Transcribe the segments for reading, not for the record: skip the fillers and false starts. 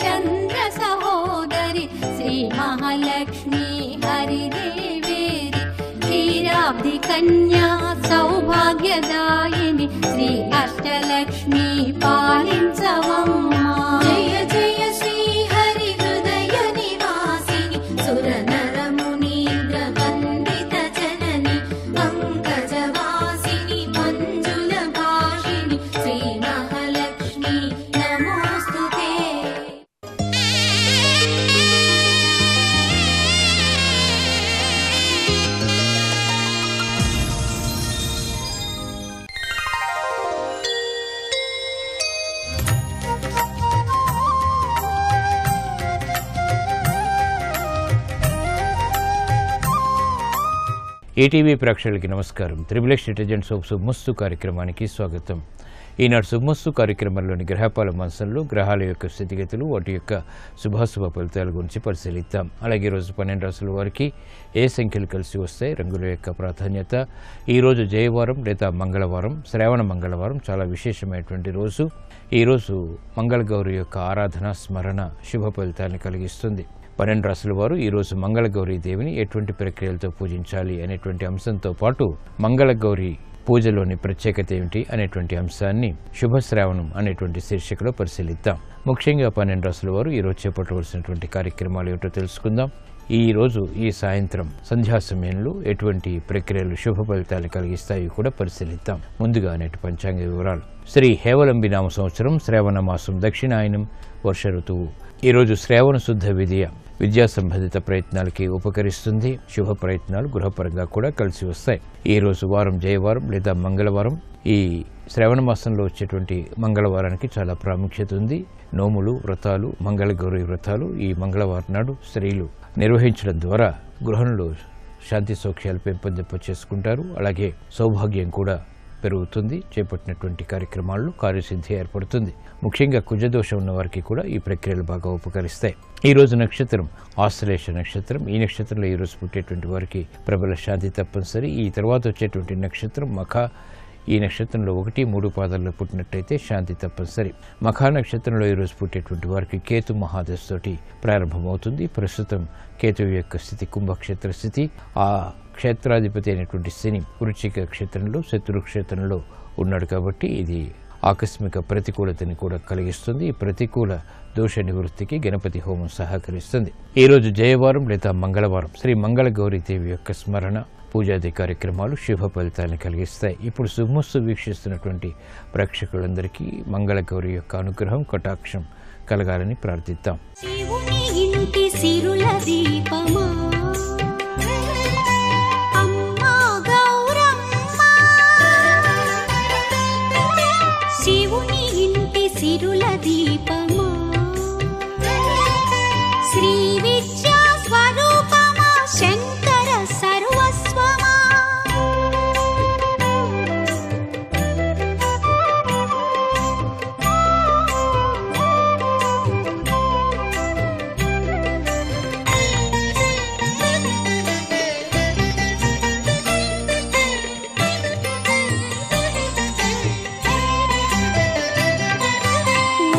चंद्र सहोदरी श्री महालक्ष्मी हरिदेवेरी क्षीराब्धि कन्या सौभाग्यदायिनी श्री अष्टलक्ष्मी पालिंचवम्मा जय जय श्री हरि हृदय निवासिनी सुरनर मुनीन्द्र वंदित जननी पंकजवासिनी मंजुल भाषिणी श्री महालक्ष्मी नमोस्तुते। ఈటీవీ ప్రేక్షకులకి నమస్కారం. త్రిబులెక్స్ డిటర్జెంట్ సోప్ శుభమస్తు కార్యక్రమానికి స్వాగతం. ఈనాడు శుభమస్తు కార్యక్రమంలోని గ్రహపాల మాసంలో గ్రహాల యొక్క స్థితిగతులు, వాటి యొక్క శుభాశుభ ఫలితాల గురించి పరిశీలిద్దాం. అలాగే ఈరోజు 12 రాశుల వారికి ఏ సంఖ్యలు కలిసి వస్తాయి, రంగుల యొక్క ప్రాధాన్యత, ఈరోజు జయవారం లేదా మంగళవారం, శ్రావణ మంగళవారం చాలా విశేషమైనటువంటి రోజు. ఈరోజు మంగళగౌరి యొక్క ఆరాధన, స్మరణ శుభ ఫలితాన్ని కలిగిస్తుంది. 12 రాశుల వారు ఈరోజు మంగళగౌరీ దేవిని ఎటువంటి ప్రక్రియలతో పూజించాలి అనేటువంటి అంశంతో పాటు మంగళగౌరి పూజలోని ప్రత్యేకత ఏమిటి అనేటువంటి అంశాన్ని శుభశ్రావణం అనేటువంటి శీర్షికలో పరిశీలిద్దాం. ముఖ్యంగా 12 రాశుల వారు ఈరోజు చేపట్టవలసినటువంటి కార్యక్రమాలు ఏమిటో తెలుసుకుందాం. ఈరోజు ఈ సాయంత్రం సంధ్యా సమయంలో ఎటువంటి ప్రక్రియలు శుభ ఫలితాలు కలిగిస్తాయి కూడా పరిశీలిద్దాం. ముందుగా నేటి పంచాంగ వివరాలు. శ్రీ హేవలంబి నామ సంవత్సరం శ్రావణ మాసం, దక్షిణాయనం, వర్ష ఋతువు. ఈరోజు శ్రావణ శుద్ధ విధియ విద్యా సంబంధిత ప్రయత్నాలకి ఉపకరిస్తుంది. శుభ ప్రయత్నాలు గృహపరంగా కూడా కలిసి వస్తాయి. ఈ రోజు వారం జయవారం లేదా మంగళవారం. ఈ శ్రావణ మాసంలో వచ్చేటువంటి మంగళవారానికి చాలా ప్రాముఖ్యత ఉంది. నోములు, వ్రతాలు, మంగళగౌరి వ్రతాలు ఈ మంగళవారం నాడు స్త్రీలు నిర్వహించడం ద్వారా గృహంలో శాంతి సౌఖ్యాలు పెంపొందింప చేసుకుంటారు. అలాగే సౌభాగ్యం కూడా పెరుగుతుంది. చేపట్టినటువంటి కార్యక్రమాల్లో కార్యసిద్ధి ఏర్పడుతుంది. ముఖ్యంగా కుజదోషం ఉన్న వారికి కూడా ఈ ప్రక్రియలు బాగా ఉపకరిస్తాయి. ఈ రోజు నక్షత్రం ఆశ్లేష నక్షత్రం. ఈ నక్షత్రంలో ఈ రోజు పుట్టేటువంటి వారికి ప్రబల శాంతి తప్పనిసరి. ఈ తర్వాత వచ్చేటువంటి నక్షత్రం మఖ. ఈ నక్షత్రంలో 1, 3 పాదాల్లో పుట్టినట్టయితే శాంతి తప్పనిసరి. మఖా నక్షత్రంలో ఈరోజు పుట్టేటువంటి వారికి కేతు మహాదశతోటి ప్రారంభమవుతుంది. ప్రస్తుతం కేతువు యొక్క స్థితి కుంభక్షేత్ర స్థితి. ఆ క్షేత్రాధిపతి అయినటువంటి శని వృశ్చిక క్షేత్రంలో, శత్రు క్షేత్రంలో ఉన్నాడు కాబట్టి ఇది ఆకస్మిక ప్రతికూలతని కూడా కలిగిస్తుంది. ఈ ప్రతికూల దోష నివృత్తికి గణపతి హోమం సహకరిస్తుంది. ఈరోజు జయవారం లేదా మంగళవారం. శ్రీ మంగళగౌరీ దేవి యొక్క స్మరణ, పూజాది కార్యక్రమాలు శుభ ఫలితాలను కలిగిస్తాయి. ఇప్పుడు శుభమస్తు వీక్షిస్తున్నటువంటి ప్రేక్షకులందరికీ మంగళగౌరి యొక్క అనుగ్రహం, కటాక్షం కలగాలని ప్రార్థిద్దాం. శివుని ఇంటి సిరుల దీపమా అమ్మా గౌరమ్మ, శివుని ఇంటి సిరుల దీపమా శ్రీ విద్యా స్వరూపమా శంకర సర్వస్వమా.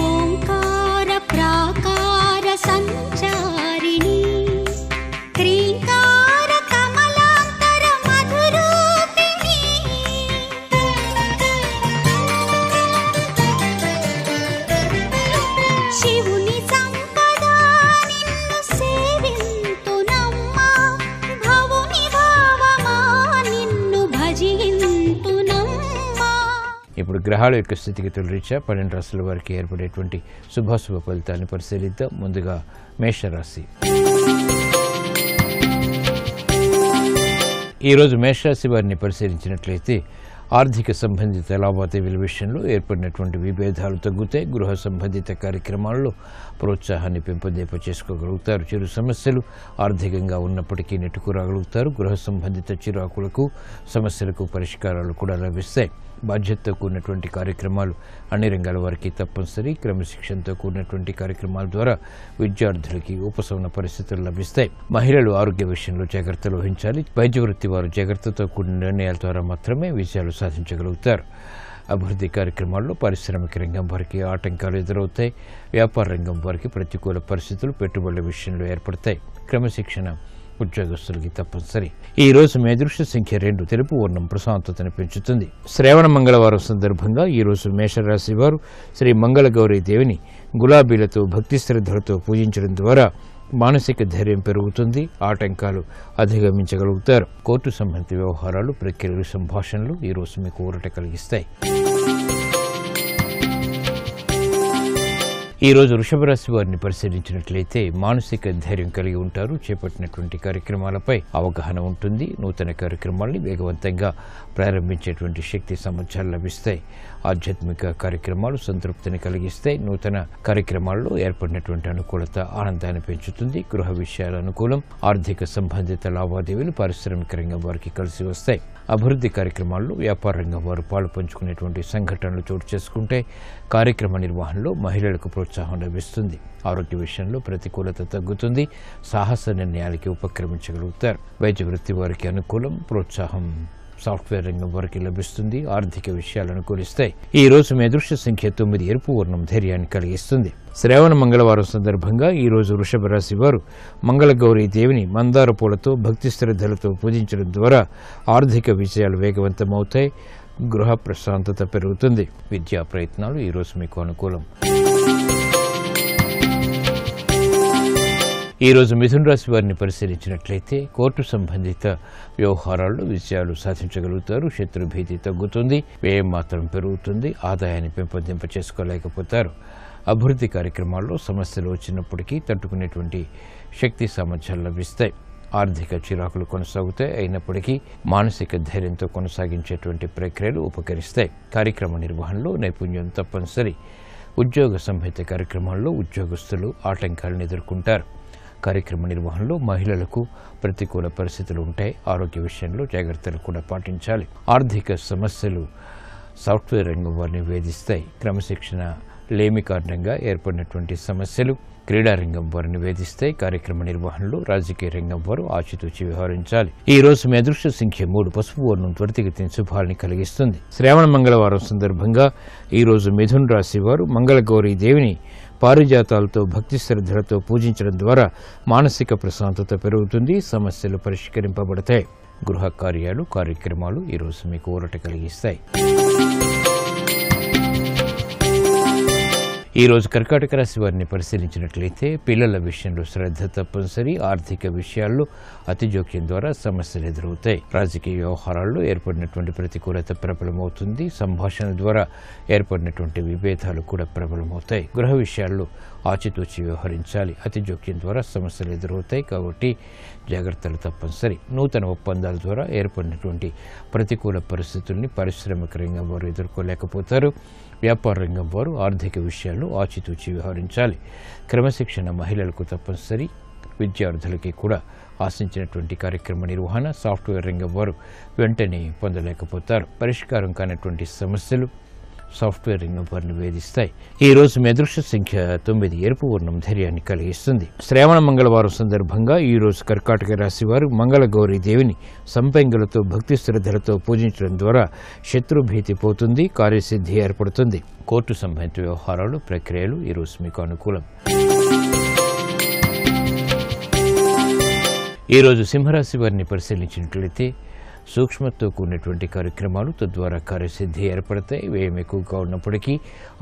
ఓంకార ప్రాకార సంచారిణి క్రీంకార కమలాంతర మధురూపిణి శివుని సంపద నిన్ను సేవింతునమ్మా, భవుని భావమా నిన్ను భజింతునమ్మా. ఇప్పుడు గ్రహాల యొక్క స్థితిగతుల రీత్యా 12 రాశుల వారికి ఏర్పడేటువంటి శుభాశుభ ఫలితాలను పరిశీలిద్దాం. ముందుగా మేషరాశి. ఈరోజు మేషరాశి వారిని పరిశీలించినట్లయితే ఆర్థిక సంబంధిత లావాదేవీల విషయంలో ఏర్పడినటువంటి విభేదాలు తగ్గుతాయి. గృహ సంబంధిత కార్యక్రమాల్లో ప్రోత్సాహాన్ని పెంపొందింప చేసుకోగలుగుతారు. చిరు సమస్యలు ఆర్థికంగా ఉన్నప్పటికీ నెట్టుకురాగలుగుతారు. గృహ సంబంధిత చిరాకులకు, సమస్యలకు పరిష్కారాలు కూడా లభిస్తాయి. బాధ్యతతో కూడినటువంటి కార్యక్రమాలు అన్ని రంగాల వారికి తప్పనిసరి. క్రమశిక్షణతో కూడినటువంటి కార్యక్రమాల ద్వారా విద్యార్థులకి ఉపశమన పరిస్థితులు లభిస్తాయి. మహిళలు ఆరోగ్య విషయంలో జాగ్రత్తలు వహించాలి. వైద్య వృత్తి వారు జాగ్రత్తతో కూడిన నిర్ణయాల ద్వారా మాత్రమే విజయాలు సాధించగలుగుతారు. అభివృద్ధి కార్యక్రమాల్లో పారిశ్రామిక రంగం వారికి ఆటంకాలు ఎదురవుతాయి. వ్యాపార రంగం వారికి ప్రతికూల పరిస్థితులు పెట్టుబడుల విషయంలో ఏర్పడతాయి. క్రమశిక్షణ ఉద్యోగస్తులకి తప్పనిసరి. ఈ రోజు మీ అదృష్ట సంఖ్య 2. తెలుపు వర్ణం ప్రశాంతతను పెంచుతుంది. శ్రావణ మంగళవారం సందర్భంగా ఈ రోజు మేషరాశి వారు శ్రీ మంగళగౌరీ దేవిని గులాబీలతో భక్తి శ్రద్ధలతో పూజించడం ద్వారా మానసిక ధైర్యం పెరుగుతుంది. ఆటంకాలు అధిగమించగలుగుతారు. కోర్టు సంబంధిత వ్యవహారాలు, ప్రక్రియలు, సంభాషణలు ఈ రోజు మీకు ఊరట కలిగిస్తాయి. ఈ రోజు వృషభ రాశి వారిని పరిశీలించినట్లయితే మానసిక ధైర్యం కలిగి ఉంటారు. చేపట్టినటువంటి కార్యక్రమాలపై అవగాహన ఉంటుంది. నూతన కార్యక్రమాల్ని వేగవంతంగా ప్రారంభించేటువంటి శక్తి సామర్థ్యాలు లభిస్తాయి. ఆధ్యాత్మిక కార్యక్రమాలు సంతృప్తిని కలిగిస్తాయి. నూతన కార్యక్రమాల్లో ఏర్పడినటువంటి అనుకూలత ఆనందాన్ని పెంచుతుంది. గృహ విషయాల అనుకూలం. ఆర్థిక సంబంధిత లావాదేవీలు పారిశ్రామిక రంగం వారికి కలిసి వస్తాయి. అభివృద్ధి కార్యక్రమాల్లో వ్యాపార రంగం వారు పాలు పంచుకునేటువంటి సంఘటనలు చోటు చేసుకుంటే కార్యక్రమ నిర్వహణలో మహిళలకు ప్రోత్సాహం లభిస్తుంది. ఆరోగ్య విషయంలో ప్రతికూలత తగ్గుతుంది. సాహస నిర్ణయాలకి ఉపక్రమించగలుగుతారు. వైద్య వృత్తి వారికి అనుకూలం. ప్రోత్సాహం సాఫ్ట్వేర్ రంగం వారికి లభిస్తుంది. ఆర్థిక విషయాలు అనుకూలిస్తాయి. ఈ రోజు మీ అదృష్ట సంఖ్య 9. ఎరుపు వర్ణం ధైర్యాన్ని కలిగిస్తుంది. శ్రావణ మంగళవారం సందర్భంగా ఈ రోజు వృషభ రాశి వారు మంగళగౌరీ దేవిని మందార పూలతో భక్తి శ్రద్ధలతో పూజించడం ద్వారా ఆర్థిక విషయాలు వేగవంతమవుతాయి. గృహ ప్రశాంతత పెరుగుతుంది. విద్యా ప్రయత్నాలు ఈ రోజు మీకు అనుకూలం. ఈ రోజు మిథున రాశి వారిని పరిశీలించినట్లయితే కోర్టు సంబంధిత వ్యవహారాల్లో విజయాలు సాధించగలుగుతారు. శత్రు భీతి తగ్గుతుంది. వ్యయం మాత్రం పెరుగుతుంది. ఆదాయాన్ని పెంపొందింప చేసుకోలేకపోతారు. అభివృద్ధి కార్యక్రమాల్లో సమస్యలు వచ్చినప్పటికీ తట్టుకునేటువంటి శక్తి సామర్థ్యాలు లభిస్తాయి. ఆర్థిక చిరాకులు కొనసాగుతాయి. అయినప్పటికీ మానసిక ధైర్యంతో కొనసాగించేటువంటి ప్రక్రియలు ఉపకరిస్తాయి. కార్యక్రమ నిర్వహణలో నైపుణ్యం తప్పనిసరి. ఉద్యోగ సంబంధిత కార్యక్రమాల్లో ఉద్యోగస్తులు ఆటంకాలను ఎదుర్కొంటారు. కార్యక్రమ నిర్వహణలో మహిళలకు ప్రతికూల పరిస్థితులు ఉంటాయి. ఆరోగ్య విషయంలో జాగ్రత్తలు కూడా పాటించాలి. ఆర్థిక సమస్యలు సాఫ్ట్వేర్ రంగం వారిని వేధిస్తాయి. క్రమశిక్షణ లేమి కారణంగా ఏర్పడినటువంటి సమస్యలు క్రీడారంగం వారిని వేధిస్తాయి. కార్యక్రమ నిర్వహణలో రాజకీయ రంగం వారు ఆచితూచి వ్యవహరించాలి. ఈ రోజు మీ అదృష్ట సంఖ్య 3. పసుపు వర్ణం త్వరితగతిన శుభాల్ని కలిగిస్తుంది. శ్రావణ మంగళవారం సందర్భంగా ఈ రోజు మిథున రాశి వారు మంగళగౌరీ దేవిని పారిజాతాలతో భక్తి శ్రద్ధలతో పూజించడం ద్వారా మానసిక ప్రశాంతత పెరుగుతుంది. సమస్యలు పరిష్కరింపబడతాయి. గృహ కార్యాలు, కార్యక్రమాలు ఈ రోజు మీకు ఊరట కలిగిస్తాయి. ఈ రోజు కర్కాటక రాశి వారిని పరిశీలించినట్లయితే పిల్లల విషయంలో శ్రద్ధ తప్పనిసరి. ఆర్థిక విషయాల్లో అతి జోక్యం ద్వారా సమస్యలు ఎదురవుతాయి. రాజకీయ వ్యవహారాల్లో ఏర్పడినటువంటి ప్రతికూలత ప్రబలమవుతుంది. సంభాషణ ద్వారా ఏర్పడినటువంటి విభేదాలు కూడా ప్రబలమవుతాయి. గృహ విషయాల్లో ఆచితూచి వ్యవహరించాలి. అతి జోక్యం ద్వారా సమస్యలు ఎదురవుతాయి కాబట్టి జాగ్రత్తలు తప్పనిసరి. నూతన ఒప్పందాల ద్వారా ఏర్పడినటువంటి ప్రతికూల పరిస్థితుల్ని పారిశ్రామిక రంగం వారు ఎదుర్కోలేకపోతారు. వ్యాపార రంగం వారు ఆర్థిక విషయాల్లో ఆచితూచి వ్యవహరించాలి. క్రమశిక్షణ మహిళలకు తప్పనిసరి. విద్యార్థులకి కూడా ఆశించినటువంటి కార్యక్రమ నిర్వహణ సాఫ్ట్వేర్ రంగం వారు వెంటనే పొందలేకపోతారు. పరిష్కారం కానటువంటి సమస్యలు సాఫ్ట్వేర్ రంగం వారిని వేధిస్తాయి. ఈ రోజు మీ అదృష్ట సంఖ్య 9. ఎరుపు వర్ణం ధైర్యాన్ని కలిగిస్తుంది. శ్రావణ మంగళవారం సందర్భంగా ఈ రోజు కర్కాటక రాశి వారు మంగళగౌరీ దేవిని సంపెంగలతో భక్తి శ్రద్ధలతో పూజించడం ద్వారా శత్రుభీతి పోతుంది. కార్యసిద్ధి ఏర్పడుతుంది. కోర్టు సంబంధిత వ్యవహారాలు, ప్రక్రియలు ఈ రోజు మీకు అనుకూలం. ఈ రోజు సింహరాశి వారిని పరిశీలించినట్లయితే సూక్ష్మతో కూడినటువంటి కార్యక్రమాలు తద్వారా కార్యసిద్ధి ఏర్పడతాయి. వ్యయం ఎక్కువగా ఉన్నప్పటికీ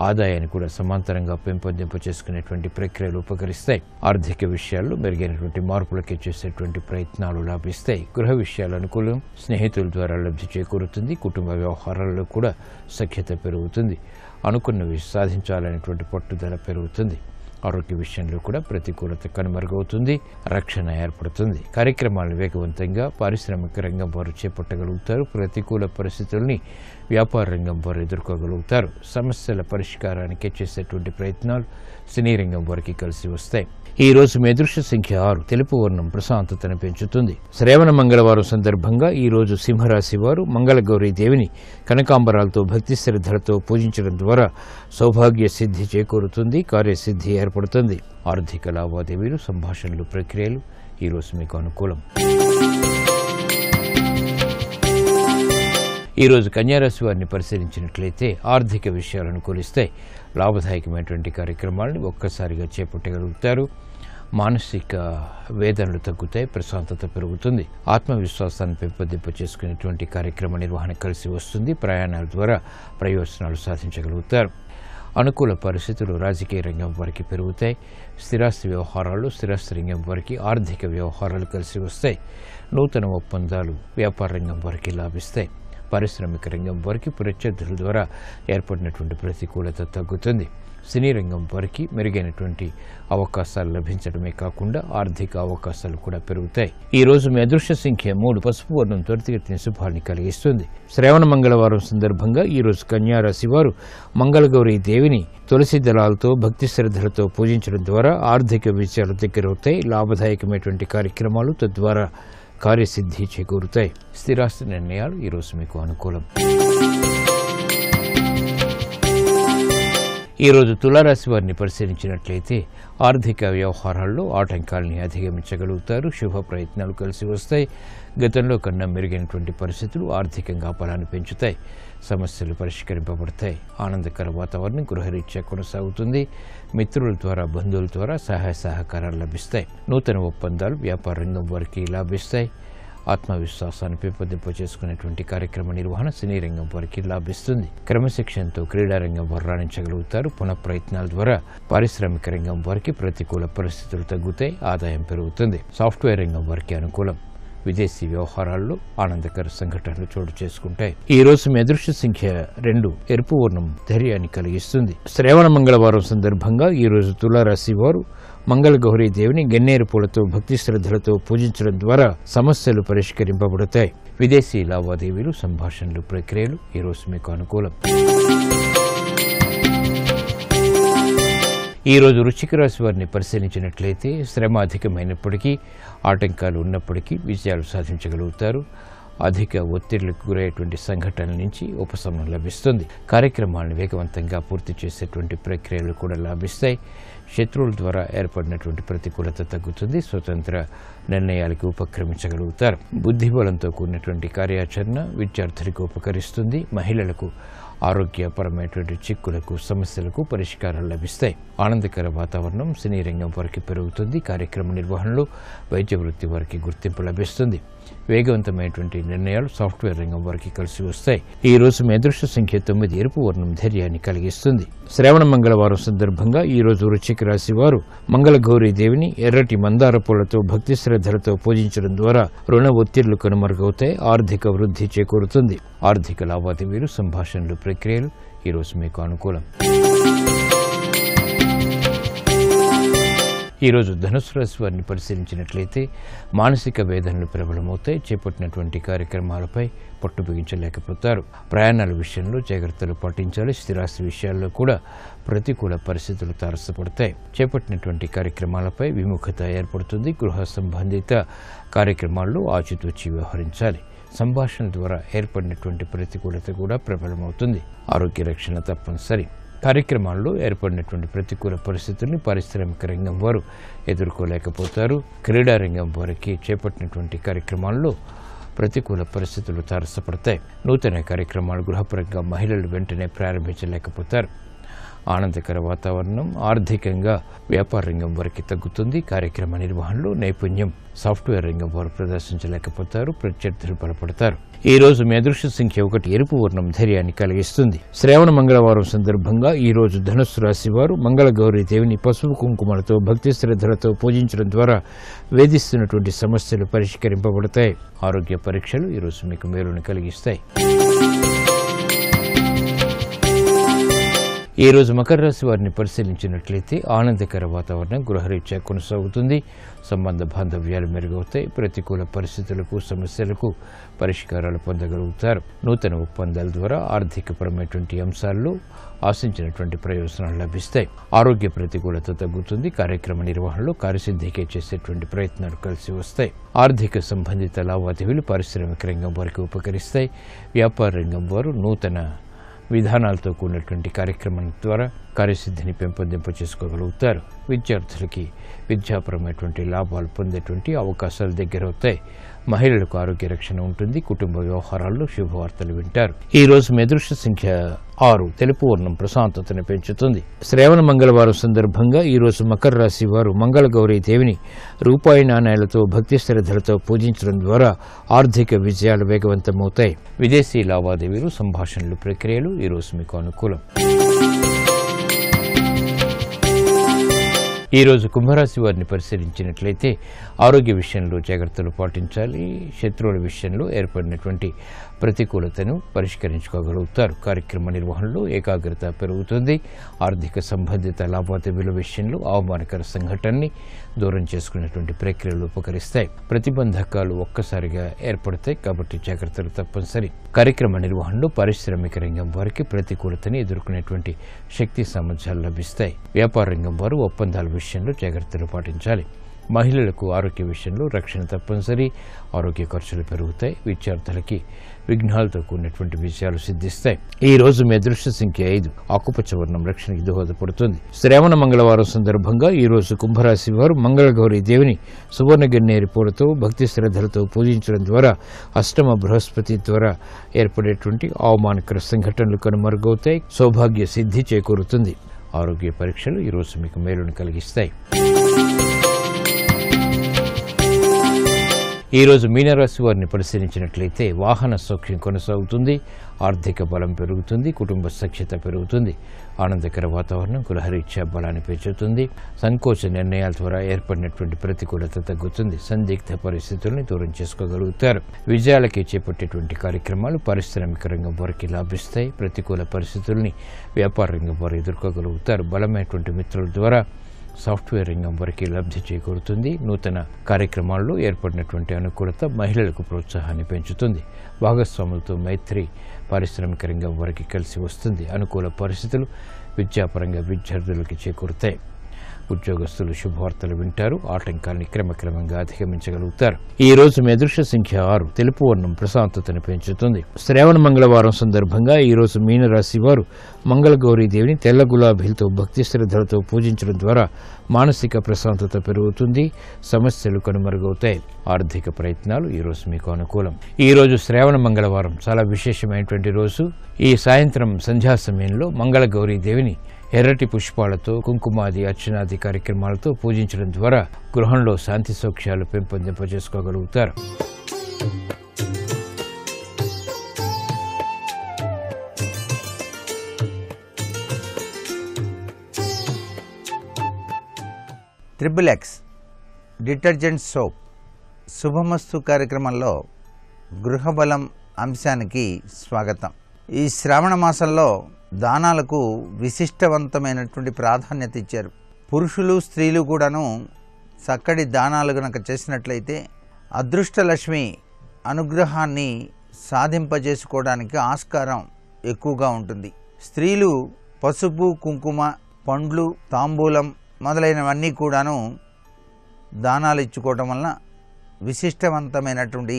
ఆదాయాన్ని కూడా సమాంతరంగా పెంపొందింప చేసుకునేటువంటి ప్రక్రియలు ఉపకరిస్తాయి. ఆర్థిక విషయాల్లో మెరుగైనటువంటి మార్పులకి చేసేటువంటి ప్రయత్నాలు లాభిస్తాయి. గృహ విషయాలు అనుకూలం. స్నేహితుల ద్వారా లబ్ధి చేకూరుతుంది. కుటుంబ వ్యవహారాల్లో కూడా సఖ్యత పెరుగుతుంది. అనుకున్నవి సాధించాలనేటువంటి పట్టుదల పెరుగుతుంది. ఆరోగ్య విషయంలో కూడా ప్రతికూలత కనుమరుగవుతుంది. రక్షణ ఏర్పడుతుంది. కార్యక్రమాలను వేగవంతంగా పారిశ్రామిక రంగం వారు చేపట్టగలుగుతారు. ప్రతికూల పరిస్థితుల్ని వ్యాపార రంగం వారు ఎదుర్కోగలుగుతారు. సమస్యల పరిష్కారానికి చేసేటువంటి ప్రయత్నాలు సినీ రంగం వారికి కలిసి వస్తాయి. ఈ రోజు మీ అదృష్ట సంఖ్య 6. తెలుపు వర్ణం ప్రశాంతతను పెంచుతుంది. శ్రావణ మంగళవారం సందర్భంగా ఈ రోజు సింహరాశి వారు మంగళగౌరీ దేవిని కనకాంబరాలతో భక్తి శ్రద్ధలతో పూజించడం ద్వారా సౌభాగ్య సిద్ధి చేకూరుతుంది. కార్యసిద్ధి ఏర్పడుతుంది. ఆర్థిక లావాదేవీలు, సంభాషణలు, ప్రక్రియలు ఈ రోజు మీకు అనుకూలం. ఈరోజు కన్యారాశి వారిని పరిశీలించినట్లయితే ఆర్థిక విషయాలు అనుకూలిస్తాయి. లాభదాయకమైనటువంటి కార్యక్రమాలను ఒక్కసారిగా చేపట్టగలుగుతారు. మానసిక వేదనలు తగ్గుతాయి, ప్రశాంతత పెరుగుతుంది. ఆత్మవిశ్వాసాన్ని పెంపొందింప చేసుకునేటువంటి కార్యక్రమ నిర్వహణ కలిసి వస్తుంది. ప్రయాణాల ద్వారా ప్రయోజనాలు సాధించగలుగుతారు. అనుకూల పరిస్థితులు రాజకీయ రంగం వారికి పెరుగుతాయి. స్థిరాస్తి వ్యవహారాలు, స్థిరాస్తి రంగం వారికి ఆర్థిక వ్యవహారాలు కలిసి వస్తాయి. నూతన ఒప్పందాలు వ్యాపార రంగం వారికి లాభిస్తాయి. పారిశ్రామిక రంగం వారికి ప్రత్యర్థుల ద్వారా ఏర్పడినటువంటి ప్రతికూలత తగ్గుతుంది. సినీ రంగం వారికి మెరుగైనటువంటి అవకాశాలు లభించడమే కాకుండా ఆర్థిక అవకాశాలు కూడా పెరుగుతాయి. ఈ రోజు మీ అదృష్ట సంఖ్య 3. పసుపు వర్ణం త్వరితగతిన శుభాన్ని కలిగిస్తుంది. శ్రావణ మంగళవారం సందర్భంగా ఈ రోజు కన్యారాశి వారు మంగళగౌరీ దేవిని తులసి దళాలతో భక్తి శ్రద్ధలతో పూజించడం ద్వారా ఆర్థిక విషయాలు దగ్గరవుతాయి. లాభదాయకమైనటువంటి కార్యక్రమాలు తద్వారా కార్యసిద్ధి చేకూరుతాయి. స్థిరాస్తి నిర్ణయాలు ఈరోజు మీకు అనుకూలం. ఈరోజు తులారాశి వారిని పరిశీలించినట్లయితే ఆర్థిక వ్యవహారాల్లో ఆటంకాలని అధిగమించగలుగుతారు. శుభ ప్రయత్నాలు కలిసి వస్తాయి. గతంలో కన్నా మెరుగైనటువంటి పరిస్థితులు ఆర్థికంగా బలాన్ని పెంచుతాయి. సమస్యలు పరిష్కరింపబడతాయి. ఆనందకర వాతావరణం గృహరీత్యా కొనసాగుతుంది. మిత్రుల ద్వారా, బంధువుల ద్వారా సహాయ సహకారాలు లభిస్తాయి. నూతన ఒప్పందాలు వ్యాపార రంగం వారికి లాభిస్తాయి. ఆత్మవిశ్వాసాన్ని పెంపొందింప చేసుకునేటువంటి కార్యక్రమ నిర్వహణ సినీ రంగం వారికి లాభిస్తుంది. క్రమశిక్షణతో క్రీడారంగం వారు రాణించగలుగుతారు. పునః ప్రయత్నాల ద్వారా పారిశ్రామిక రంగం వారికి ప్రతికూల పరిస్థితులు తగ్గుతాయి. ఆదాయం పెరుగుతుంది. సాఫ్ట్వేర్ రంగం వారికి అనుకూలం. విదేశీ వ్యవహారాల్లో ఆనందకర సంఘటనలు చోటు చేసుకుంటాయి. ఈ రోజు మీ అదృష్ట సంఖ్య 2. ఎరుపు వర్ణం ధైర్యాన్ని కలిగిస్తుంది. శ్రావణ మంగళవారం సందర్భంగా ఈ రోజు తులారాశి వారు మంగళగౌరీ దేవిని గన్నేరు పూలతో భక్తి శ్రద్ధలతో పూజించడం ద్వారా సమస్యలు పరిష్కరింపబడతాయి. విదేశీ లావాదేవీలు, సంభాషణలు, ప్రక్రియలు ఈరోజు మీకు అనుకూలం. ఈరోజు వృశ్చిక రాశి వారిని పరిశీలించినట్లయితే శ్రమ అధికమైనప్పటికీ, ఆటంకాలు ఉన్నప్పటికీ విజయాలు సాధించగలుగుతారు. అధిక ఒత్తిళ్లకు గురయ్యేటువంటి సంఘటనల నుంచి ఉపశమనం లభిస్తుంది. కార్యక్రమాలను వేగవంతంగా పూర్తి చేసేటువంటి ప్రక్రియలు కూడా లాభిస్తాయి. శత్రువుల ద్వారా ఏర్పడినటువంటి ప్రతికూలత తగ్గుతుంది. స్వతంత్ర నిర్ణయాలకు ఉపక్రమించగలుగుతారు. బుద్ధిబలంతో కూడినటువంటి కార్యాచరణ విద్యార్థులకు ఉపకరిస్తుంది. మహిళలకు ఆరోగ్యపరమైనటువంటి చిక్కులకు, సమస్యలకు పరిష్కారాలు లభిస్తాయి. ఆనందకర వాతావరణం సినీ రంగం వారికి పెరుగుతుంది. కార్యక్రమ నిర్వహణలో వైద్య వృత్తి వారికి గుర్తింపు లభిస్తుంది. వేగవంతమైనటువంటి నిర్ణయాలు సాఫ్ట్వేర్ రంగం వారికి కలిసి వస్తాయి. ఈ రోజు మీ అదృష్ట సంఖ్య 9. ఎరుపు వర్ణం ధైర్యాన్ని కలిగిస్తుంది. శ్రావణ మంగళవారం సందర్భంగా ఈ రోజు వృశ్చిక రాశి వారు మంగళగౌరీ దేవిని ఎర్రటి మందార పూలతో భక్తి శ్రద్ధలతో పూజించడం ద్వారా రుణ ఒత్తిళ్లు కనుమరుగవుతాయి. ఆర్థిక వృద్ధి చేకూరుతుంది. ఆర్థిక లావాదేవీలు, సంభాషణలు, ప్రక్రియలు ఈరోజు మీకు అనుకూలం. ఈరోజు ధనుసు రాశి వారిని పరిశీలించినట్లయితే మానసిక వేదనలు ప్రబలమవుతాయి. చేపట్టినటువంటి కార్యక్రమాలపై పట్టు బిగించలేకపోతారు. ప్రయాణాల విషయంలో జాగ్రత్తలు పాటించాలి. స్థిరాస్తి విషయాల్లో కూడా ప్రతికూల పరిస్థితులు తారసపడతాయి. చేపట్టినటువంటి కార్యక్రమాలపై విముఖత ఏర్పడుతుంది. గృహ సంబంధిత కార్యక్రమాల్లో ఆచితూచి వ్యవహరించాలి. సంభాషణ ద్వారా ఏర్పడినటువంటి ప్రతికూలత కూడా ప్రబలమవుతుంది. ఆరోగ్య రక్షణ తప్పనిసరి. కార్యక్రమాల్లో ఏర్పడినటువంటి ప్రతికూల పరిస్థితుల్ని పారిశ్రామిక రంగం వారు ఎదుర్కోలేకపోతారు. క్రీడా రంగం వారికి చేపట్టినటువంటి కార్యక్రమాల్లో ప్రతికూల పరిస్థితులు తారసపడతాయి. నూతన కార్యక్రమాలు గృహపరంగా మహిళలు వెంటనే ప్రారంభించలేకపోతారు. ఆనందకర వాతావరణం ఆర్థికంగా వ్యాపార రంగం వారికి తగ్గుతుంది. కార్యక్రమ నిర్వహణలో నైపుణ్యం సాఫ్ట్వేర్ రంగం వారు ప్రదర్శించలేకపోతారు. ప్రత్యర్థులు బలపడతారు. ఈ రోజు మీ అదృష్ట సంఖ్య 1. ఎరుపు వర్ణం ధైర్యాన్ని కలిగిస్తుంది. శ్రావణ మంగళవారం సందర్భంగా ఈ రోజు ధనుస్సు రాశి వారు మంగళగౌరీ దేవిని పసుపు కుంకుమలతో భక్తి శ్రద్ధలతో పూజించడం ద్వారా వేధిస్తున్నటువంటి సమస్యలు పరిష్కరింపబడతాయి. ఆరోగ్య పరీక్షలు ఈరోజు మీకు మేలును కలిగిస్తాయి. ఈ రోజు మకర రాశి వారిని పరిశీలించినట్లయితే ఆనందకర వాతావరణం గృహరీత్యా కొనసాగుతుంది. సంబంధ బాంధవ్యాలు మెరుగవుతాయి. ప్రతికూల పరిస్థితులకు, సమస్యలకు పరిష్కారాలు పొందగలుగుతారు. నూతన ఒప్పందాల ద్వారా ఆర్థికపరమైనటువంటి అంశాల్లో ఆశించినటువంటి ప్రయోజనాలు లభిస్తాయి. ఆరోగ్య ప్రతికూలత తగ్గుతుంది. కార్యక్రమ నిర్వహణలో కార్యసిద్ధికే చేసేటువంటి ప్రయత్నాలు కలిసి వస్తాయి. ఆర్థిక సంబంధిత లావాదేవీలు పారిశ్రామిక రంగం వారికి ఉపకరిస్తాయి. వ్యాపార రంగం వారు నూతన విధానాలతో కూడినటువంటి కార్యక్రమం ద్వారా కార్యసిద్ధిని పెంపొందింప చేసుకోగలుగుతారు. విద్యార్థులకి విద్యాపరమైనటువంటి లాభాలు పొందేటువంటి అవకాశాలు దగ్గరవుతాయి. మహిళలకు ఆరోగ్య రక్షణ ఉంటుంది. కుటుంబ వ్యవహారాల్లో శుభవార్తలు వింటారు. ఈ రోజు మీ అదృష్ట సంఖ్య 6. తెలుపు వర్ణం ప్రశాంతతను పెంచుతుంది. శ్రావణ మంగళవారం సందర్భంగా ఈ రోజు మకర రాశి వారు మంగళగౌరీ దేవిని రూపాయి నాణేలతో భక్తి శ్రద్ధలతో పూజించడం ద్వారా ఆర్థిక విజయాలు వేగవంతమవుతాయి. విదేశీ లావాదేవీలు, సంభాషణలు, ప్రక్రియలు ఈ రోజు మీకు అనుకూలం. ఈరోజు కుంభరాశి వారిని పరిశీలించినట్లయితే ఆరోగ్య విషయంలో జాగ్రత్తలు పాటించాలి. శత్రువుల విషయంలో ఏర్పడినటువంటి ప్రతికూలతను పరిష్కరించుకోగలుగుతారు. కార్యక్రమ నిర్వహణలో ఏకాగ్రత పెరుగుతుంది. ఆర్థిక సంబంధిత లావాదేవీల విషయంలో అవమానకర సంఘటనని దూరం చేసుకునేటువంటి ప్రక్రియలు ఉపకరిస్తాయి. ప్రతిబంధకాలు ఒక్కసారిగా ఏర్పడతాయి కాబట్టి జాగ్రత్తలు తప్పనిసరి. కార్యక్రమ నిర్వహణలో పారిశ్రామిక రంగం వారికి ప్రతికూలతని ఎదుర్కొనేటువంటి శక్తి సామర్థ్యాలు లభిస్తాయి. వ్యాపార రంగం వారు ఒప్పందాల విషయంలో జాగ్రత్తలు పాటించాలి. మహిళలకు ఆరోగ్య విషయంలో రక్షణ తప్పనిసరి. ఆరోగ్య ఖర్చులు పెరుగుతాయి. విద్యార్థులకి విఘ్నాలతో కూడినటువంటి విజయాలు సిద్ధిస్తాయి. ఈ రోజు మీ అదృష్ట సంఖ్య 5. ఆకుపచ్చ వర్ణం రక్షణకి దోహదపడుతుంది. శ్రావణ మంగళవారం సందర్భంగా ఈ రోజు కుంభరాశి వారు మంగళగౌరీ దేవిని సువర్ణ గన్నేరు పూలతో భక్తి శ్రద్ధలతో పూజించడం ద్వారా అష్టమ బృహస్పతి ద్వారా ఏర్పడేటువంటి అవమానకర సంఘటనలు కనుమరుగవుతాయి. సౌభాగ్య సిద్ధి చేకూరుతుంది. ఆరోగ్య పరీక్షలు ఈ రోజు మీకు మేలును కలిగిస్తాయి. ఈ రోజు మీనరాశి వారిని పరిశీలించినట్లయితే వాహన సౌఖ్యం కొనసాగుతుంది. ఆర్థిక బలం పెరుగుతుంది. కుటుంబ సఖ్యత పెరుగుతుంది. ఆనందకర వాతావరణం కులహరీత్యా బలాన్ని పెంచుతుంది. సంకోచ నిర్ణయాల ద్వారా ఏర్పడినటువంటి ప్రతికూలత తగ్గుతుంది. సందిగ్ధ పరిస్థితుల్ని దూరం చేసుకోగలుగుతారు. విజయాలకి చేపట్టేటువంటి కార్యక్రమాలు పారిశ్రామిక రంగం వారికి లాభిస్తాయి. ప్రతికూల పరిస్థితుల్ని వ్యాపార రంగం వారు ఎదుర్కోగలుగుతారు. బలమైనటువంటి మిత్రుల ద్వారా సాఫ్ట్వేర్ రంగం వారికి లబ్ధి చేకూరుతుంది. నూతన కార్యక్రమాల్లో ఏర్పడినటువంటి అనుకూలత మహిళలకు ప్రోత్సాహాన్ని పెంచుతుంది. భాగస్వాములతో మైత్రి పారిశ్రామిక రంగం వారికి కలిసి వస్తుంది. అనుకూల పరిస్థితులు విద్యాపరంగా విద్యార్థులకి చేకూరుతాయి. ఉద్యోగస్తులు శుభవార్తలు వింటారు. ఆటంకాల్ని క్రమక్రమంగా అధిగమించగలుగుతారు. ఈ రోజు మీ అదృష్ట సంఖ్య 6. తెలుపు వర్ణం ప్రశాంతతను పెంచుతుంది. శ్రావణ మంగళవారం సందర్భంగా ఈ రోజు మీనరాశి వారు మంగళగౌరీ దేవిని తెల్ల గులాబీలతో భక్తి శ్రద్ధలతో పూజించడం ద్వారా మానసిక ప్రశాంతత పెరుగుతుంది. సమస్యలు కనుమరుగవుతాయి. ఆర్థిక ప్రయత్నాలు ఈ రోజు మీకు అనుకూలం. ఈ రోజు శ్రావణ మంగళవారం చాలా విశేషమైనటువంటి రోజు. ఈ సాయంత్రం సంధ్యా సమయంలో మంగళగౌరీ దేవిని ఎర్రటి పుష్పాలతో కుంకుమాది అర్చనాది కార్యక్రమాలతో పూజించడం ద్వారా గృహంలో శాంతి సౌఖ్యాలు పెంపొందింపజేసుకోగలుగుతారు. XXX డిటర్జెంట్ సోప్ శుభమస్తు కార్యక్రమంలో గృహబలం అంశానికి స్వాగతం. ఈ శ్రావణ మాసంలో దానాలకు విశిష్టవంతమైనటువంటి ప్రాధాన్యత ఇచ్చారు. పురుషులు స్త్రీలు కూడాను చక్కటి దానాలు గనక చేసినట్లయితే అదృష్టలక్ష్మి అనుగ్రహాన్ని సాధింపజేసుకోవడానికి ఆస్కారం ఎక్కువగా ఉంటుంది. స్త్రీలు పసుపు, కుంకుమ, పండ్లు, తాంబూలం మొదలైనవన్నీ కూడాను దానాలు ఇచ్చుకోవటం వలన విశిష్టవంతమైనటువంటి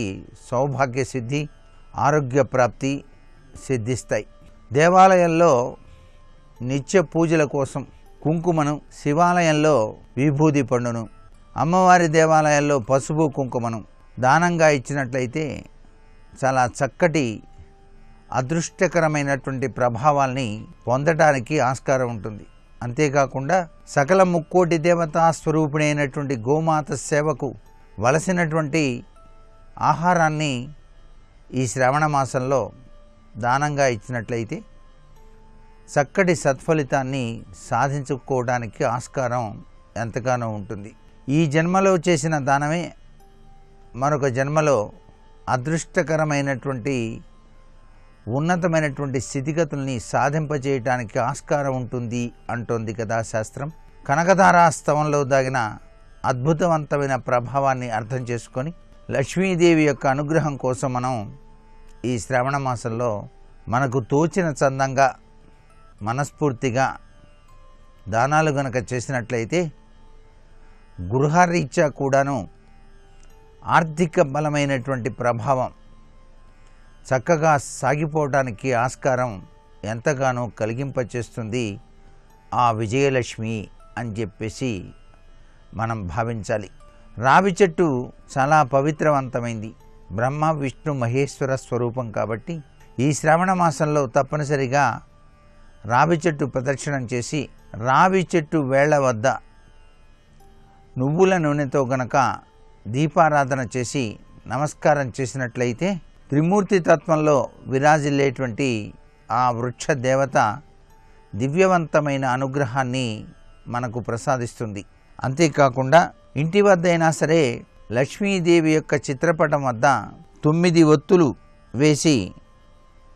సౌభాగ్య సిద్ధి, ఆరోగ్య ప్రాప్తి సిద్ధిస్తాయి. దేవాలయంలో నిత్య పూజల కోసం కుంకుమను, శివాలయంలో విభూది పండును, అమ్మవారి దేవాలయాల్లో పసుపు కుంకుమను దానంగా ఇచ్చినట్లయితే చాలా చక్కటి అదృష్టకరమైనటువంటి ప్రభావాల్ని పొందటానికి ఆస్కారం ఉంటుంది. అంతేకాకుండా సకల ముక్కోటి దేవతా స్వరూపిణి అయినటువంటి గోమాత సేవకు వలసినటువంటి ఆహారాన్ని ఈ శ్రావణ మాసంలో దానంగా ఇచ్చినట్లయితే చక్కటి సత్ఫలితాన్ని సాధించుకోవడానికి ఆస్కారం ఎంతగానో ఉంటుంది. ఈ జన్మలో చేసిన దానమే మరొక జన్మలో అదృష్టకరమైనటువంటి ఉన్నతమైనటువంటి స్థితిగతుల్ని సాధింపజేయడానికి ఆస్కారం ఉంటుంది అంటోంది కదా శాస్త్రం. కనకధారాస్తవంలో దాగిన అద్భుతవంతమైన ప్రభావాన్ని అర్థం చేసుకొని లక్ష్మీదేవి యొక్క అనుగ్రహం కోసం మనం ఈ శ్రావణ మాసంలో మనకు తోచిన చందంగా మనస్ఫూర్తిగా దానాలు గనక చేసినట్లయితే గృహరీత్యా కూడాను ఆర్థిక బలమైనటువంటి ప్రభావం చక్కగా సాగిపోవడానికి ఆస్కారం ఎంతగానో కలిగింపచేస్తుంది ఆ విజయలక్ష్మి అని చెప్పేసి మనం భావించాలి. రావి చెట్టు చాలా పవిత్రవంతమైంది, బ్రహ్మ విష్ణు మహేశ్వర స్వరూపం. కాబట్టి ఈ శ్రావణ మాసంలో తప్పనిసరిగా రావి చెట్టు ప్రదక్షిణం చేసి రావి చెట్టు వేళ్ల వద్ద నువ్వుల నూనెతో గనక దీపారాధన చేసి నమస్కారం చేసినట్లయితే త్రిమూర్తి తత్వంలో విరాజిల్లేటువంటి ఆ వృక్ష దేవత దివ్యవంతమైన అనుగ్రహాన్ని మనకు ప్రసాదిస్తుంది. అంతేకాకుండా ఇంటి వద్ద అయినా సరే లక్ష్మీదేవి యొక్క చిత్రపటం వద్ద 9 ఒత్తులు వేసి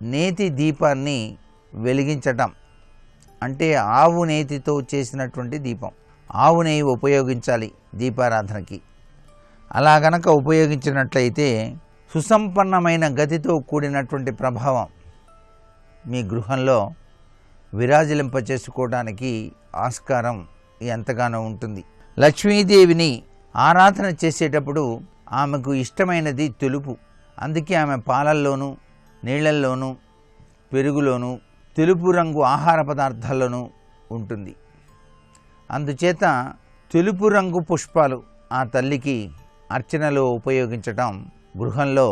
నేతి దీపాన్ని వెలిగించటం, అంటే ఆవు నేతితో చేసినటువంటి దీపం. ఆవు నెయ్యి ఉపయోగించాలి దీపారాధనకి. అలా గనక ఉపయోగించినట్లయితే సుసంపన్నమైన గతితో కూడినటువంటి ప్రభావం మీ గృహంలో విరాజిలింపచేసుకోవడానికి ఆస్కారం ఎంతగానో ఉంటుంది. లక్ష్మీదేవిని ఆరాధన చేసేటప్పుడు ఆమెకు ఇష్టమైనది తెలుపు. అందుకే ఆమె పాలల్లోనూ నీళ్లల్లోనూ పెరుగులోనూ తెలుపు రంగు ఆహార పదార్థాల్లోనూ ఉంటుంది. అందుచేత తెలుపు రంగు పుష్పాలు ఆ తల్లికి అర్చనలో ఉపయోగించటం గృహంలో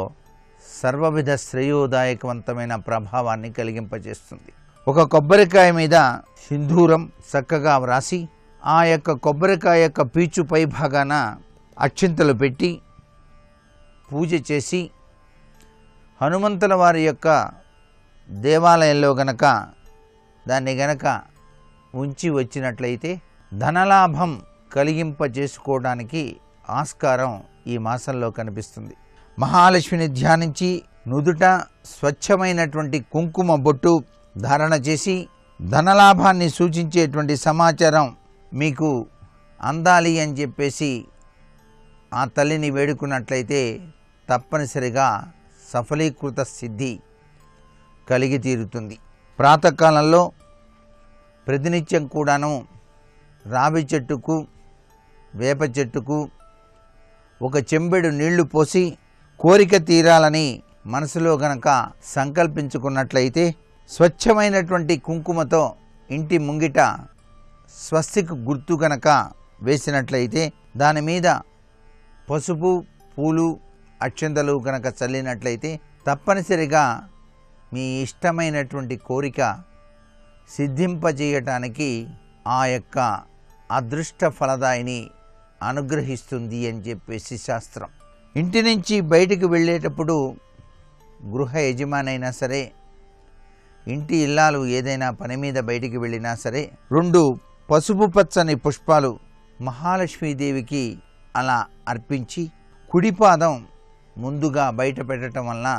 సర్వవిధ శ్రేయోదాయకవంతమైన ప్రభావాన్ని కలిగింపజేస్తుంది. ఒక కొబ్బరికాయ మీద సింధూరం చక్కగా వ్రాసి ఆ యొక్క కొబ్బరికాయ యొక్క పీచు పై భాగాన అక్షింతలు పెట్టి పూజ చేసి హనుమంతుల వారి యొక్క దేవాలయంలో గనక దాన్ని గనక ఉంచి వచ్చినట్లయితే ధనలాభం కలిగింపజేసుకోవడానికి ఆస్కారం ఈ మాసంలో కనిపిస్తుంది. మహాలక్ష్మిని ధ్యానించి నుదుట స్వచ్ఛమైనటువంటి కుంకుమ బొట్టు ధారణ చేసి ధనలాభాన్ని సూచించేటువంటి సమాచారం మీకు అందాలి అని చెప్పేసి ఆ తల్లిని వేడుకున్నట్లయితే తప్పనిసరిగా సఫలీకృత సిద్ధి కలిగి తీరుతుంది. ప్రాతకాలంలో ప్రతినిత్యం కూడాను రావి చెట్టుకు వేప చెట్టుకు ఒక చెంబెడు నీళ్లు పోసి కోరిక తీరాలని మనసులో గనక సంకల్పించుకున్నట్లయితే స్వచ్ఛమైనటువంటి కుంకుమతో ఇంటి ముంగిట స్వస్తిక్ గుర్తు గనక వేసినట్లయితే దాని మీద పసుపు పూలు అక్షంతలు గనక చల్లినట్లయితే తప్పనిసరిగా మీ ఇష్టమైనటువంటి కోరిక సిద్ధింపజేయటానికి ఆ యొక్క అదృష్ట ఫలదాయిని అనుగ్రహిస్తుంది అని చెప్పేసి శాస్త్రం. ఇంటి నుంచి బయటికి వెళ్ళేటప్పుడు గృహ యజమాని అయినా సరే ఇంటి ఇల్లాలు ఏదైనా పని మీద బయటికి వెళ్ళినా సరే 2 పసుపు పచ్చని పుష్పాలు మహాలక్ష్మీదేవికి అలా అర్పించి కుడిపాదం ముందుగా బయట పెట్టడం వలన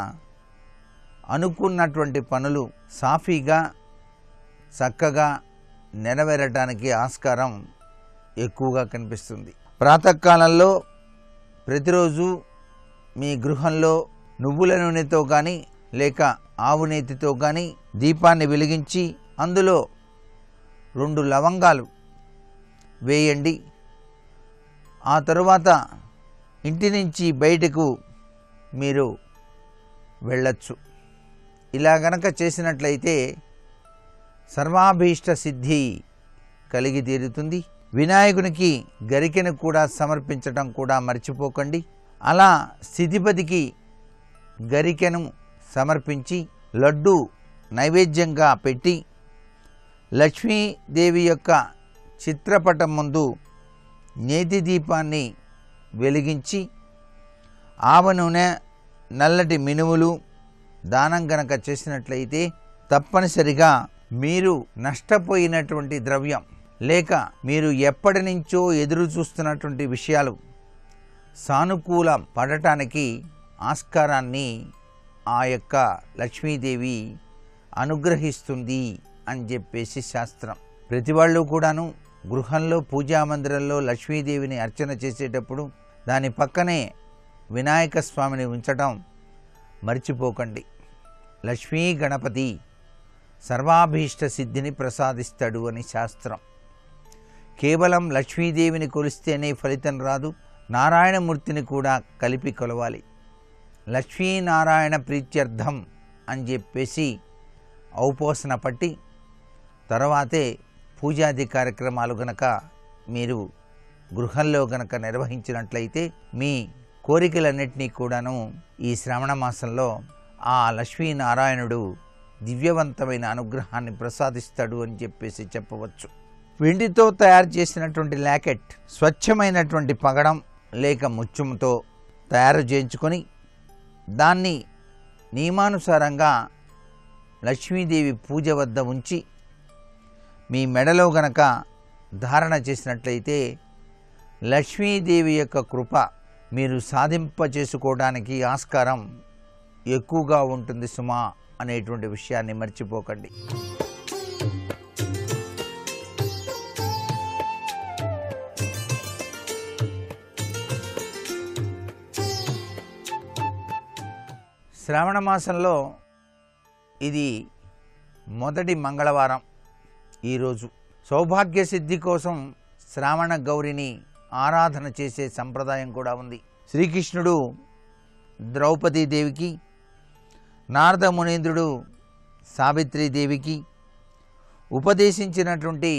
అనుకున్నటువంటి పనులు సాఫీగా చక్కగా నెరవేరటానికి ఆస్కారం ఎక్కువగా కనిపిస్తుంది. ప్రాతకాలంలో ప్రతిరోజు మీ గృహంలో నువ్వుల నూనెతో కానీ లేక ఆవు నేతితో కానీ దీపాన్ని వెలిగించి అందులో 2 లవంగాలు వేయండి. ఆ తరువాత ఇంటి నుంచి బయటకు మీరు వెళ్ళచ్చు. ఇలా గనక చేసినట్లయితే సర్వాభీష్ట సిద్ధి కలిగి తీరుతుంది. వినాయకునికి గరికెను కూడా సమర్పించటం కూడా మర్చిపోకండి. అలా స్థితిపతికి గరికెను సమర్పించి లడ్డు నైవేద్యంగా పెట్టి లక్ష్మీదేవి యొక్క చిత్రపటం ముందు నేతి దీపాన్ని వెలిగించి ఆవ నూనె నల్లటి మినుములు దానం గనక చేసినట్లయితే తప్పనిసరిగా మీరు నష్టపోయినటువంటి ద్రవ్యం లేక మీరు ఎప్పటి నుంచో ఎదురు చూస్తున్నటువంటి విషయాలు సానుకూల పడటానికి ఆస్కారాన్ని ఆ యొక్క లక్ష్మీదేవి అనుగ్రహిస్తుంది అని చెప్పేసి శాస్త్రం. ప్రతి వాళ్ళు కూడాను గృహంలో పూజా మందిరంలో లక్ష్మీదేవిని అర్చన చేసేటప్పుడు దాని పక్కనే వినాయక స్వామిని ఉంచటం మర్చిపోకండి. లక్ష్మీ గణపతి సర్వాభీష్ట సిద్ధిని ప్రసాదిస్తాడు అని శాస్త్రం. కేవలం లక్ష్మీదేవిని కొలిస్తేనే ఫలితం రాదు, నారాయణమూర్తిని కూడా కలిపి కొలవాలి. లక్ష్మీనారాయణ ప్రీత్యర్థం అని చెప్పేసి ఔపోసన పట్టి తర్వాతే పూజాది కార్యక్రమాలు గనక మీరు గృహంలో గనక నిర్వహించినట్లయితే మీ కోరికలన్నింటినీ కూడాను ఈ శ్రావణ మాసంలో ఆ లక్ష్మీనారాయణుడు దివ్యవంతమైన అనుగ్రహాన్ని ప్రసాదిస్తాడు అని చెప్పేసి చెప్పవచ్చు. వెండితో తయారు చేసినటువంటి లాకెట్ స్వచ్ఛమైనటువంటి పగడం లేక ముత్యంతో తయారు చేయించుకొని దాన్ని నియమానుసారంగా లక్ష్మీదేవి పూజ వద్ద ఉంచి మీ మెడలో గనక ధారణ చేసినట్లయితే లక్ష్మీదేవి యొక్క కృప మీరు సాధింపచేసుకోవడానికి ఆస్కారం ఎక్కువగా ఉంటుంది సుమా అనేటువంటి విషయాన్ని మర్చిపోకండి. శ్రావణ మాసంలో ఇది మొదటి మంగళవారం. ఈరోజు సౌభాగ్య సిద్ధి కోసం శ్రావణ గౌరిని ఆరాధన చేసే సంప్రదాయం కూడా ఉంది. శ్రీకృష్ణుడు ద్రౌపదీదేవికి, నారద మునీంద్రుడు సావిత్రీదేవికి ఉపదేశించినటువంటి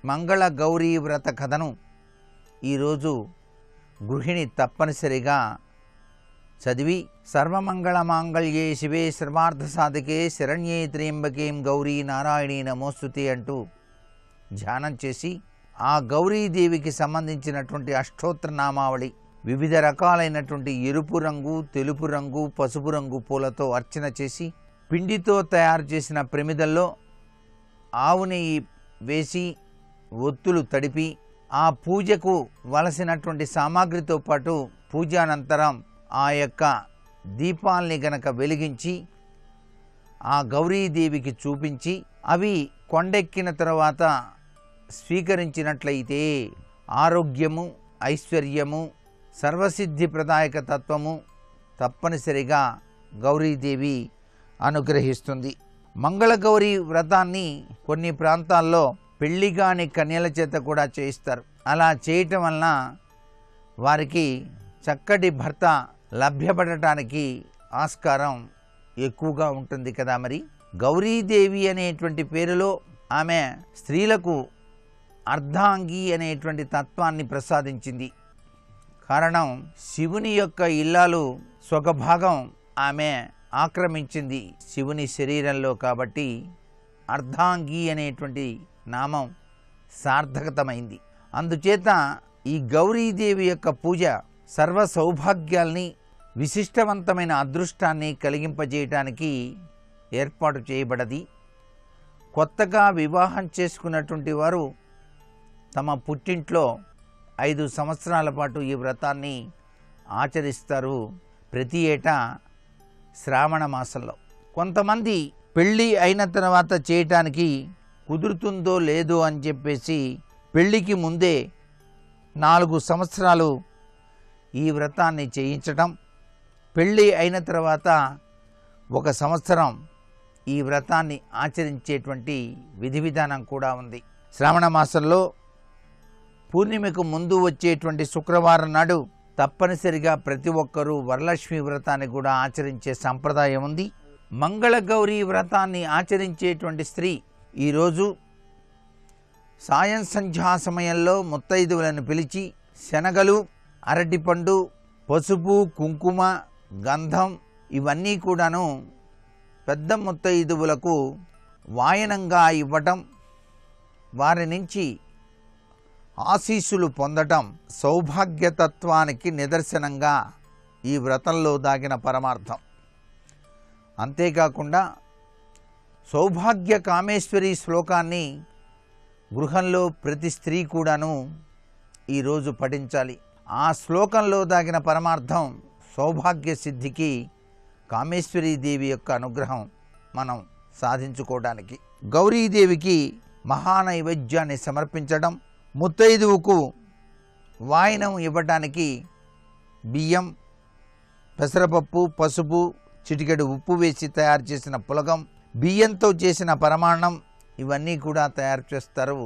మంగళ గౌరీ వ్రత కథను ఈరోజు గృహిణి తప్పనిసరిగా చదివి సర్వమంగళ మాంగళ్యే శివే సర్వార్థ సాధకే శరణ్యే త్ర్యంబకేం గౌరీ నారాయణీ నమోస్తుతే అంటూ ధ్యానం చేసి ఆ గౌరీదేవికి సంబంధించినటువంటి అష్టోత్తర నామావళి వివిధ రకాలైనటువంటి ఎరుపు రంగు, తెలుపు రంగు, పసుపు రంగు పూలతో అర్చన చేసి పిండితో తయారు చేసిన ప్రమిదల్లో ఆవు నెయ్యి వేసి ఒత్తులు తడిపి ఆ పూజకు వలసినటువంటి సామాగ్రితో పాటు పూజానంతరం ఆ యొక్క దీపాల్ని గనక వెలిగించి ఆ గౌరీదేవికి చూపించి అవి కొండెక్కిన తర్వాత స్వీకరించినట్లయితే ఆరోగ్యము, ఐశ్వర్యము, సర్వసిద్ధి ప్రదాయక తత్వము తప్పనిసరిగా గౌరీదేవి అనుగ్రహిస్తుంది. మంగళగౌరి వ్రతాన్ని కొన్ని ప్రాంతాల్లో పెళ్లిగాని కన్యల చేత కూడా చేయిస్తారు. అలా చేయటం వలన వారికి చక్కటి భర్త లభ్యపడటానికి ఆస్కారం ఎక్కువగా ఉంటుంది కదా. మరి గౌరీదేవి అనేటువంటి పేరులో ఆమె స్త్రీలకు అర్ధాంగి అనేటువంటి తత్వాన్ని ప్రసాదించింది. కారణం శివుని యొక్క ఇల్లాలు స్వగభాగం ఆమె ఆక్రమించింది శివుని శరీరంలో. కాబట్టి అర్ధాంగి అనేటువంటి నామం సార్థకతమైంది. అందుచేత ఈ గౌరీదేవి యొక్క పూజ సర్వ సౌభాగ్యాల్ని, విశిష్టవంతమైన అదృష్టాన్ని కలిగింపజేయటానికి ఏర్పాటు చేయబడది. కొత్తగా వివాహం చేసుకున్నటువంటి వారు తమ పుట్టింట్లో 5 సంవత్సరాల పాటు ఈ వ్రతాన్ని ఆచరిస్తారు ప్రతి ఏటా శ్రావణ మాసంలో. కొంతమంది పెళ్ళి అయిన తర్వాత చేయటానికి కుదురుతుందో లేదో అని చెప్పేసి పెళ్ళికి ముందే 4 సంవత్సరాలు ఈ వ్రతాన్ని చేయించటం, పెళ్ళి అయిన తర్వాత 1 సంవత్సరం ఈ వ్రతాన్ని ఆచరించేటువంటి విధి విధానం కూడా ఉంది. శ్రావణ మాసంలో పూర్ణిమకు ముందు వచ్చేటువంటి శుక్రవారం నాడు తప్పనిసరిగా ప్రతి ఒక్కరూ వరలక్ష్మి వ్రతాన్ని కూడా ఆచరించే సంప్రదాయం ఉంది. మంగళగౌరీ వ్రతాన్ని ఆచరించేటువంటి స్త్రీ ఈరోజు సాయం సంధ్యా సమయంలో ముత్తైదువులను పిలిచి శనగలు, అరటిపండు, పసుపు, కుంకుమ, గంధం ఇవన్నీ కూడాను పెద్ద ముత్తైదువులకు వాయనంగా ఇవ్వటం, వారి నుంచి ఆశీస్సులు పొందటం సౌభాగ్యతత్వానికి నిదర్శనంగా ఈ వ్రతంలో దాగిన పరమార్థం. అంతేకాకుండా సౌభాగ్య కామేశ్వరి శ్లోకాన్ని గృహంలో ప్రతి స్త్రీ కూడాను ఈరోజు పఠించాలి. ఆ శ్లోకంలో దాగిన పరమార్థం సౌభాగ్య సిద్ధికి, కామేశ్వరీదేవి యొక్క అనుగ్రహం మనం సాధించుకోవడానికి. గౌరీదేవికి మహానైవేద్యాన్ని సమర్పించడం, ముత్తైదువుకు వాయనం ఇవ్వడానికి బియ్యం, పెసరపప్పు, పసుపు, చిటికెడు ఉప్పు వేసి తయారు చేసిన పులగం, బియ్యంతో చేసిన పరమాన్నం ఇవన్నీ కూడా తయారు చేస్తారు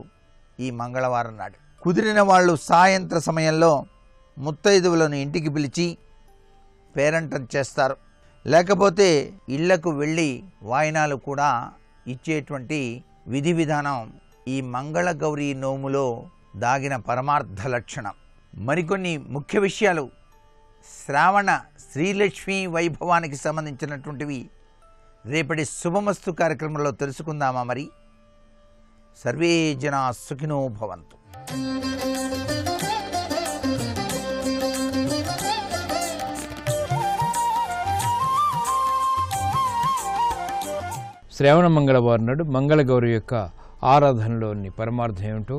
ఈ మంగళవారం నాడు. కుదిరిన వాళ్ళు సాయంత్ర సమయంలో ముత్తైదువులను ఇంటికి పిలిచి పేరంటం చేస్తారు. లేకపోతే ఇళ్లకు వెళ్ళి వాయినాలు కూడా ఇచ్చేటువంటి విధి విధానం ఈ మంగళగౌరి నోములో దాగిన పరమార్థ లక్షణం. మరికొన్ని ముఖ్య విషయాలు శ్రావణ శ్రీలక్ష్మీ వైభవానికి సంబంధించినటువంటివి రేపటి శుభమస్తు కార్యక్రమంలో తెలుసుకుందామా? మరి సర్వే జనా సుఖినో భవంతు. శ్రావణ మంగళవారం నాడు మంగళగౌరి యొక్క ఆరాధనలోని పరమార్థం ఏమిటో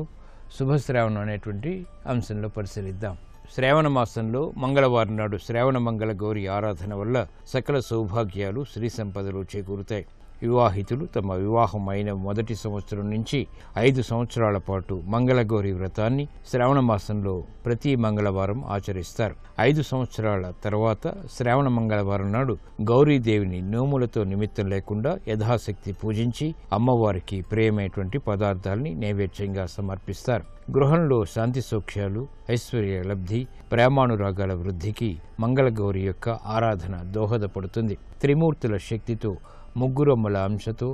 శుభశ్రావణం అనేటువంటి అంశంలో పరిశీలిద్దాం. శ్రావణ మాసంలో మంగళవారం నాడు శ్రావణ మంగళ గౌరి ఆరాధన వల్ల సకల సౌభాగ్యాలు శ్రీ సంపదలు చేకూరుతాయి. వివాహితులు తమ వివాహం అయిన మొదటి సంవత్సరం నుంచి 5 సంవత్సరాల పాటు మంగళగౌరి వ్రతాన్ని శ్రావణ మాసంలో ప్రతి మంగళవారం ఆచరిస్తారు. 5 సంవత్సరాల తర్వాత శ్రావణ మంగళవారం నాడు గౌరీదేవిని నోములతో నిమిత్తం లేకుండా యథాశక్తి పూజించి అమ్మవారికి ప్రియమైనటువంటి పదార్థాలని నైవేద్యంగా సమర్పిస్తారు. గృహంలో శాంతి సౌఖ్యాలు, ఐశ్వర్య లబ్ధి, ప్రేమానురాగాల వృద్ధికి మంగళగౌరి యొక్క ఆరాధన దోహదపడుతుంది. త్రిమూర్తుల శక్తితో ముగ్గురమ్మల అంశతో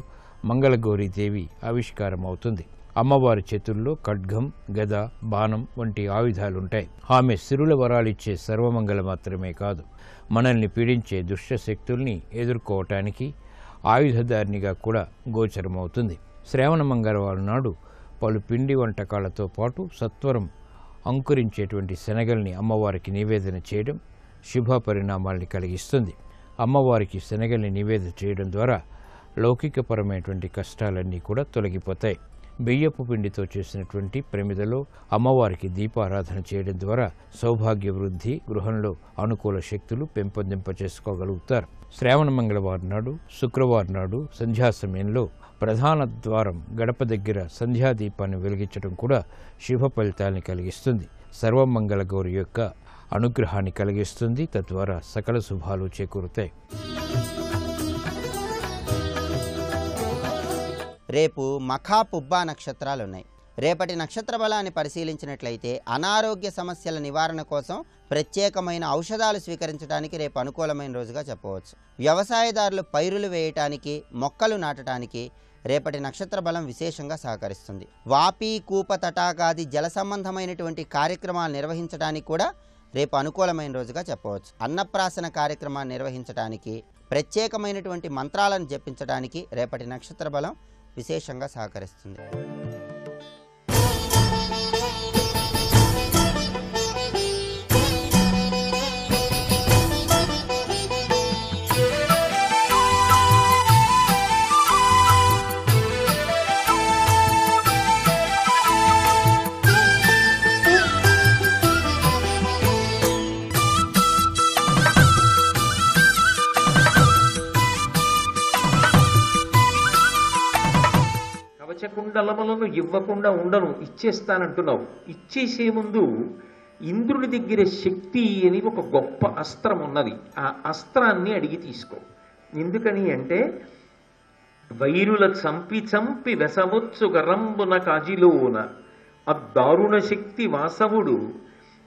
మంగళగౌరీదేవి ఆవిష్కారం అవుతుంది. అమ్మవారి చేతుల్లో ఖడ్గం, గద, బాణం వంటి ఆయుధాలుంటాయి. ఆమె సిరుల వరాలిచ్చే సర్వమంగళ మాత్రమే కాదు, మనల్ని పీడించే దుష్ట శక్తుల్ని ఎదుర్కోవటానికి ఆయుధదారినిగా కూడా గోచరమవుతుంది. శ్రావణ మంగళవారం నాడు పలు పిండి వంటకాలతో పాటు సత్వరం అంకురించేటువంటి శనగల్ని అమ్మవారికి నివేదన చేయడం శుభ పరిణామాల్ని కలిగిస్తుంది. అమ్మవారికి శనగల్ని నివేదన చేయడం ద్వారా లౌకికపరమైనటువంటి కష్టాలన్నీ కూడా తొలగిపోతాయి. బియ్యపు పిండితో చేసినటువంటి ప్రమిదలో అమ్మవారికి దీపారాధన చేయడం ద్వారా సౌభాగ్య వృద్ధి, గృహంలో అనుకూల శక్తులు పెంపొందింపచేసుకోగలుగుతారు. శ్రావణ మంగళవారం నాడు, శుక్రవారం నాడు సంధ్యా సమయంలో ప్రధాన ద్వారం గడప దగ్గర సంధ్యాదీపాన్ని వెలిగించడం కూడా శుభ ఫలితాన్ని కలిగిస్తుంది. సర్వమంగళ గౌరి యొక్క అనుగ్రహాన్ని కలిగిస్తుంది. తద్వారా సకల శుభాలు చేకూరుతాయి. రేపు మఖా పుబ్బా నక్షత్రాలు ఉన్నాయి. రేపటి నక్షత్ర బలాన్ని పరిశీలించినట్లయితే అనారోగ్య సమస్యల నివారణ కోసం ప్రత్యేకమైన ఔషధాలు స్వీకరించడానికి రేపు అనుకూలమైన రోజుగా చెప్పవచ్చు. వ్యవసాయదారులు పైరులు వేయటానికి, మొక్కలు నాటడానికి రేపటి నక్షత్ర బలం విశేషంగా సహకరిస్తుంది. వాపి, కూప, తటాకాది జల సంబంధమైనటువంటి కార్యక్రమాలు నిర్వహించడానికి కూడా రేపు అనుకూలమైన రోజుగా చెప్పవచ్చు. అన్నప్రాసన కార్యక్రమాన్ని నిర్వహించడానికి, ప్రత్యేకమైనటువంటి మంత్రాలను జపించడానికి రేపటి నక్షత్ర బలం విశేషంగా సహకరిస్తుంది. కవచకుండలములను ఇవ్వకుండా ఉండను, ఇచ్చేస్తానంటున్నావు. ఇచ్చేసే ముందు ఇంద్రుడి దగ్గర శక్తి అని ఒక గొప్ప అస్త్రం ఉన్నది. ఆ అస్త్రాన్ని అడిగి తీసుకో. ఎందుకని అంటే వైరుల చంపి చంపి వెసవొచ్చు గరంబున కాజిలోన అద్దారుణ శక్తి వాసవుడు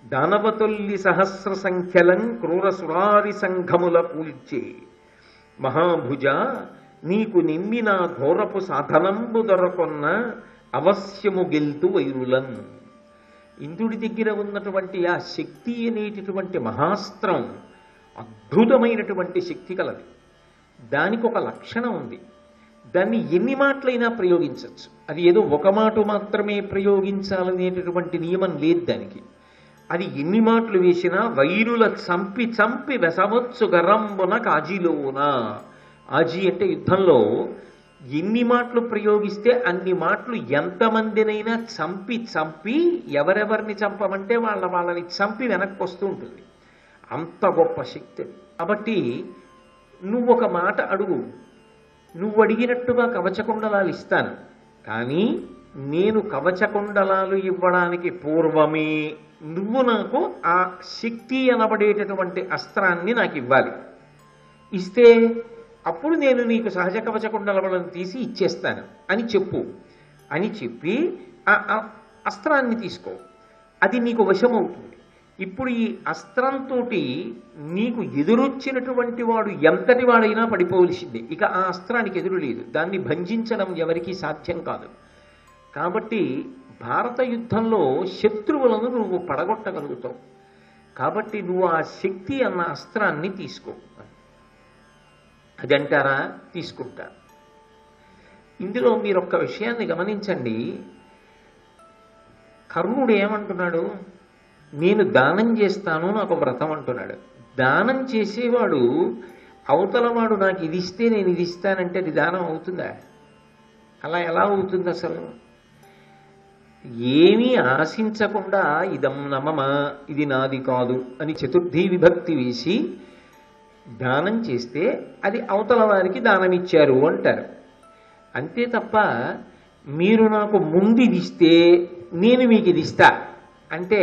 దానవతొల్లి సహస్ర సంఖ్యలం క్రూర సురారి సంఘముల కూల్చే మహాభుజ నీకు నిమ్మిన ఘోరపు సాధనంబు దొరకొన్న అవశ్యము గెల్తు వైరులన్. ఇంద్రుడి దగ్గర ఉన్నటువంటి ఆ శక్తి అనేటటువంటి మహాస్త్రం అద్భుతమైనటువంటి శక్తి కలది. దానికి ఒక లక్షణం ఉంది. దాన్ని ఎన్ని మాటలైనా ప్రయోగించవచ్చు. అది ఏదో ఒక మాట మాత్రమే ప్రయోగించాలనేటటువంటి నియమం లేదు దానికి. అది ఎన్ని మాటలు వేసినా వైరుల చంపి చంపి వెసవచ్చు గరంబున కాజిలోన. ఆజీ అంటే యుద్ధంలో ఎన్ని మాటలు ప్రయోగిస్తే అన్ని మాటలు ఎంతమందినైనా చంపి చంపి ఎవరెవరిని చంపమంటే వాళ్ళని చంపి వెనక్కి వస్తూ ఉంటుంది. అంత గొప్ప శక్తి. కాబట్టి నువ్వు ఒక మాట అడుగు, నువ్వు అడిగినట్టుగా కవచకుండలాలు ఇస్తాను. కానీ నేను కవచకుండలాలు ఇవ్వడానికి పూర్వమే నువ్వు నాకు ఆ శక్తి అనబడేటటువంటి అస్త్రాన్ని నాకు ఇవ్వాలి. ఇస్తే అప్పుడు నేను నీకు సహజ కవచకుండలను తీసి ఇచ్చేస్తాను అని చెప్పు అని చెప్పి ఆ అస్త్రాన్ని తీసుకో. అది నీకు వశమవుతుంది. ఇప్పుడు ఈ అస్త్రంతో నీకు ఎదురొచ్చినటువంటి వాడు ఎంతటి వాడైనా పడిపోవలసిందే. ఇక ఆ అస్త్రానికి ఎదురు లేదు. దాన్ని భంజించడం ఎవరికీ సాధ్యం కాదు. కాబట్టి భారత యుద్ధంలో శత్రువులను నువ్వు పడగొట్టగలుగుతావు. కాబట్టి నువ్వు ఆ శక్తి అన్న అస్త్రాన్ని తీసుకో. అదంటారా? తీసుకుంటా. ఇందులో మీరు ఒక్క విషయాన్ని గమనించండి. కర్ణుడు ఏమంటున్నాడు? నేను దానం చేస్తాను, నాకు వ్రతం అంటున్నాడు. దానం చేసేవాడు అవతలవాడు నాకు ఇది ఇస్తే నేను ఇది ఇస్తానంటే అది దానం అవుతుందా? అలా ఎలా అవుతుంది అసలు? ఏమీ ఆశించకుండా ఇదం నమమా, ఇది నాది కాదు అని చతుర్థీ విభక్తి వేసి దానం చేస్తే అది అవతల వారికి దానం ఇచ్చారు అంటారు. అంతే తప్ప మీరు నాకు ముందు ఇది ఇస్తే నేను మీకు ఇది ఇస్తా అంటే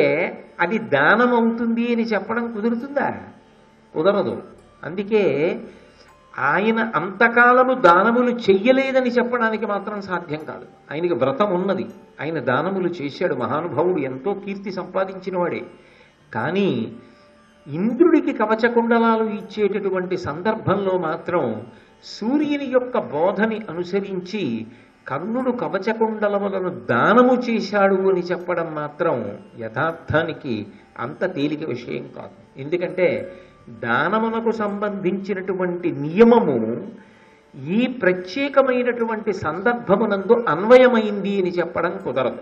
అది దానం అవుతుంది అని చెప్పడం కుదురుతుందా? కుదరదు. అందుకే ఆయన అంతకాలము దానములు చెయ్యలేదని చెప్పడానికి మాత్రం సాధ్యం కాదు. ఆయనకి వ్రతం ఉన్నది, ఆయన దానములు చేశాడు. మహానుభావుడు, ఎంతో కీర్తి సంపాదించిన వాడే. కానీ ఇంద్రుడికి కవచకుండలాలు ఇచ్చేటటువంటి సందర్భంలో మాత్రం సూర్యుని యొక్క బోధని అనుసరించి కర్ణుడు కవచకుండలములను దానము చేశాడు అని చెప్పడం మాత్రం యథార్థానికి అంత తేలిక విషయం కాదు. ఎందుకంటే దానమునకు సంబంధించినటువంటి నియమము ఈ ప్రత్యేకమైనటువంటి సందర్భమునందు అన్వయమైంది అని చెప్పడం కుదరదు.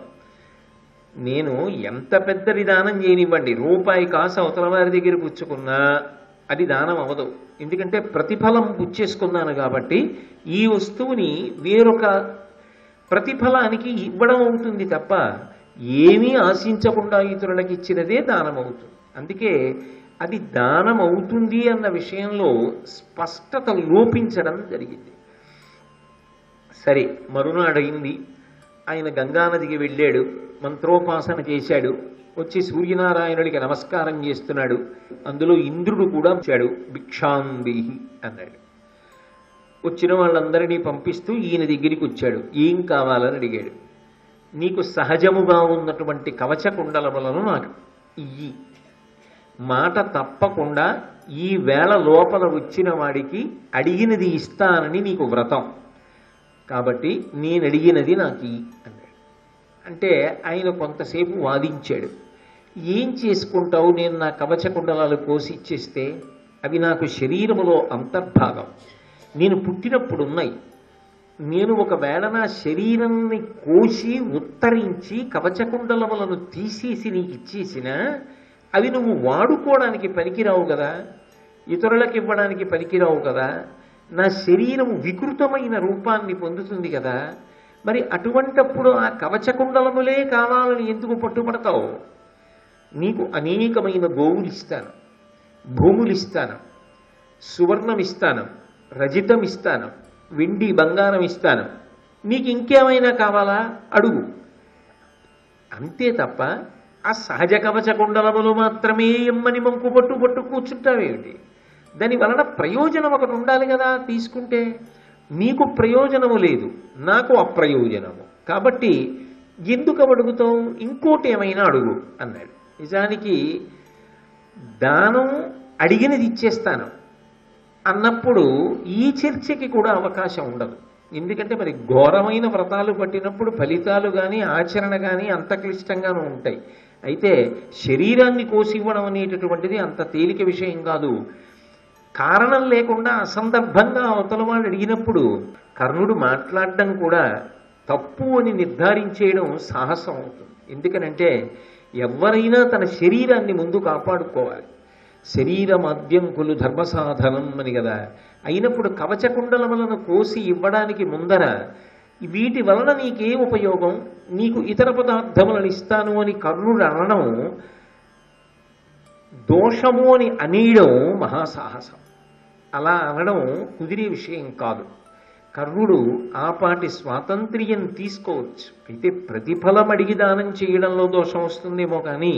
నేను ఎంత పెద్దది దానం చేయనివ్వండి, రూపాయి కాసు అవతల వారి దగ్గర పుచ్చుకున్నా అది దానం అవ్వదు. ఎందుకంటే ప్రతిఫలం పుచ్చేసుకున్నాను కాబట్టి ఈ వస్తువుని వేరొక ప్రతిఫలానికి ఇవ్వడం అవుతుంది తప్ప ఏమీ ఆశించకుండా ఇతరులకు ఇచ్చినదే దానం అవుతుంది. అందుకే అది దానం అవుతుంది అన్న విషయంలో స్పష్టత లోపించడం జరిగింది. సరే, మరునాడైంది. ఆయన గంగానదికి వెళ్ళాడు, మంత్రోపాసన చేశాడు, వచ్చి సూర్యనారాయణుడికి నమస్కారం చేస్తున్నాడు. అందులో ఇంద్రుడు కూడా వచ్చాడు. భిక్షాందేహి అన్నాడు. వచ్చిన వాళ్ళందరినీ పంపిస్తూ ఈయన దగ్గరికి వచ్చాడు. ఏం కావాలని అడిగాడు. నీకు సహజముగా ఉన్నటువంటి కవచకుండలములను నాకు ఇయ్యి, మాట తప్పకుండా ఈ వేళ లోపల వచ్చిన వాడికి అడిగినది ఇస్తానని నీకు వ్రతం, కాబట్టి నేను అడిగినది నాకు ఇయ్యి అన్నాడు. అంటే ఆయన కొంతసేపు వాదించాడు. ఏం చేసుకుంటావు, నేను నా కవచకుండలాలు కోసి ఇచ్చేస్తే? అవి నాకు శరీరములో అంతర్భాగం, నేను పుట్టినప్పుడు ఉన్నాయి. నేను ఒకవేళ నా శరీరాన్ని కోసి ఉత్తరించి కవచకుండలములను తీసేసి నీకు ఇచ్చేసినా అవి నువ్వు వాడుకోవడానికి పనికిరావు కదా, ఇతరులకు ఇవ్వడానికి పనికిరావు కదా. నా శరీరం వికృతమైన రూపాన్ని పొందుతుంది కదా. మరి అటువంటప్పుడు ఆ కవచకుండలములే కావాలని ఎందుకు పట్టుపడతావు? నీకు అనేకమైన గోవులు ఇస్తాను, భూములు ఇస్తాను, సువర్ణం ఇస్తాను, రజితం ఇస్తాను, వెండి బంగారం ఇస్తాను, నీకు ఇంకేమైనా కావాలా అడుగు. అంతే తప్ప ఆ సహజ కవచకుండలములు మాత్రమే ఎమ్మని మంకు పట్టు కూర్చుంటావేమిటి? దాని వలన ప్రయోజనం ఒకటి ఉండాలి కదా. తీసుకుంటే నీకు ప్రయోజనము లేదు, నాకు అప్రయోజనము, కాబట్టి ఎందుకు అడుగుతావు? ఇంకోటి ఏమైనా అడుగు అన్నాడు. నిజానికి దానం అడిగినది ఇచ్చేస్తాను అన్నప్పుడు ఈ చర్చకి కూడా అవకాశం ఉండదు. ఎందుకంటే మరి ఘోరమైన వ్రతాలు పట్టినప్పుడు ఫలితాలు కానీ ఆచరణ కానీ అంత క్లిష్టంగానూ ఉంటాయి. అయితే శరీరాన్ని కోసివ్వడం అనేటటువంటిది అంత తేలిక విషయం కాదు. కారణం లేకుండా అసందర్భంగా అవతల వాళ్ళు అడిగినప్పుడు కర్ణుడు మాట్లాడడం కూడా తప్పు అని నిర్ధారించేయడం సాహసం అవుతుంది. ఎందుకనంటే ఎవరైనా తన శరీరాన్ని ముందు కాపాడుకోవాలి. శరీరమాద్యంకులు ధర్మసాధనం అని కదా. అయినప్పుడు కవచకుండలములను కోసి ఇవ్వడానికి ముందర వీటి వలన నీకే ఉపయోగం, నీకు ఇతర పదార్థములను ఇస్తాను అని కర్ణుడు అనడం దోషము అని అనేయడం మహాసాహసం. అలా అనడం కుదిరే విషయం కాదు. కర్ణుడు ఆపాటి స్వాతంత్ర్యం తీసుకోవచ్చు. అయితే ప్రతిఫలం అడిగి దానం చేయడంలో దోషం వస్తుందేమో కానీ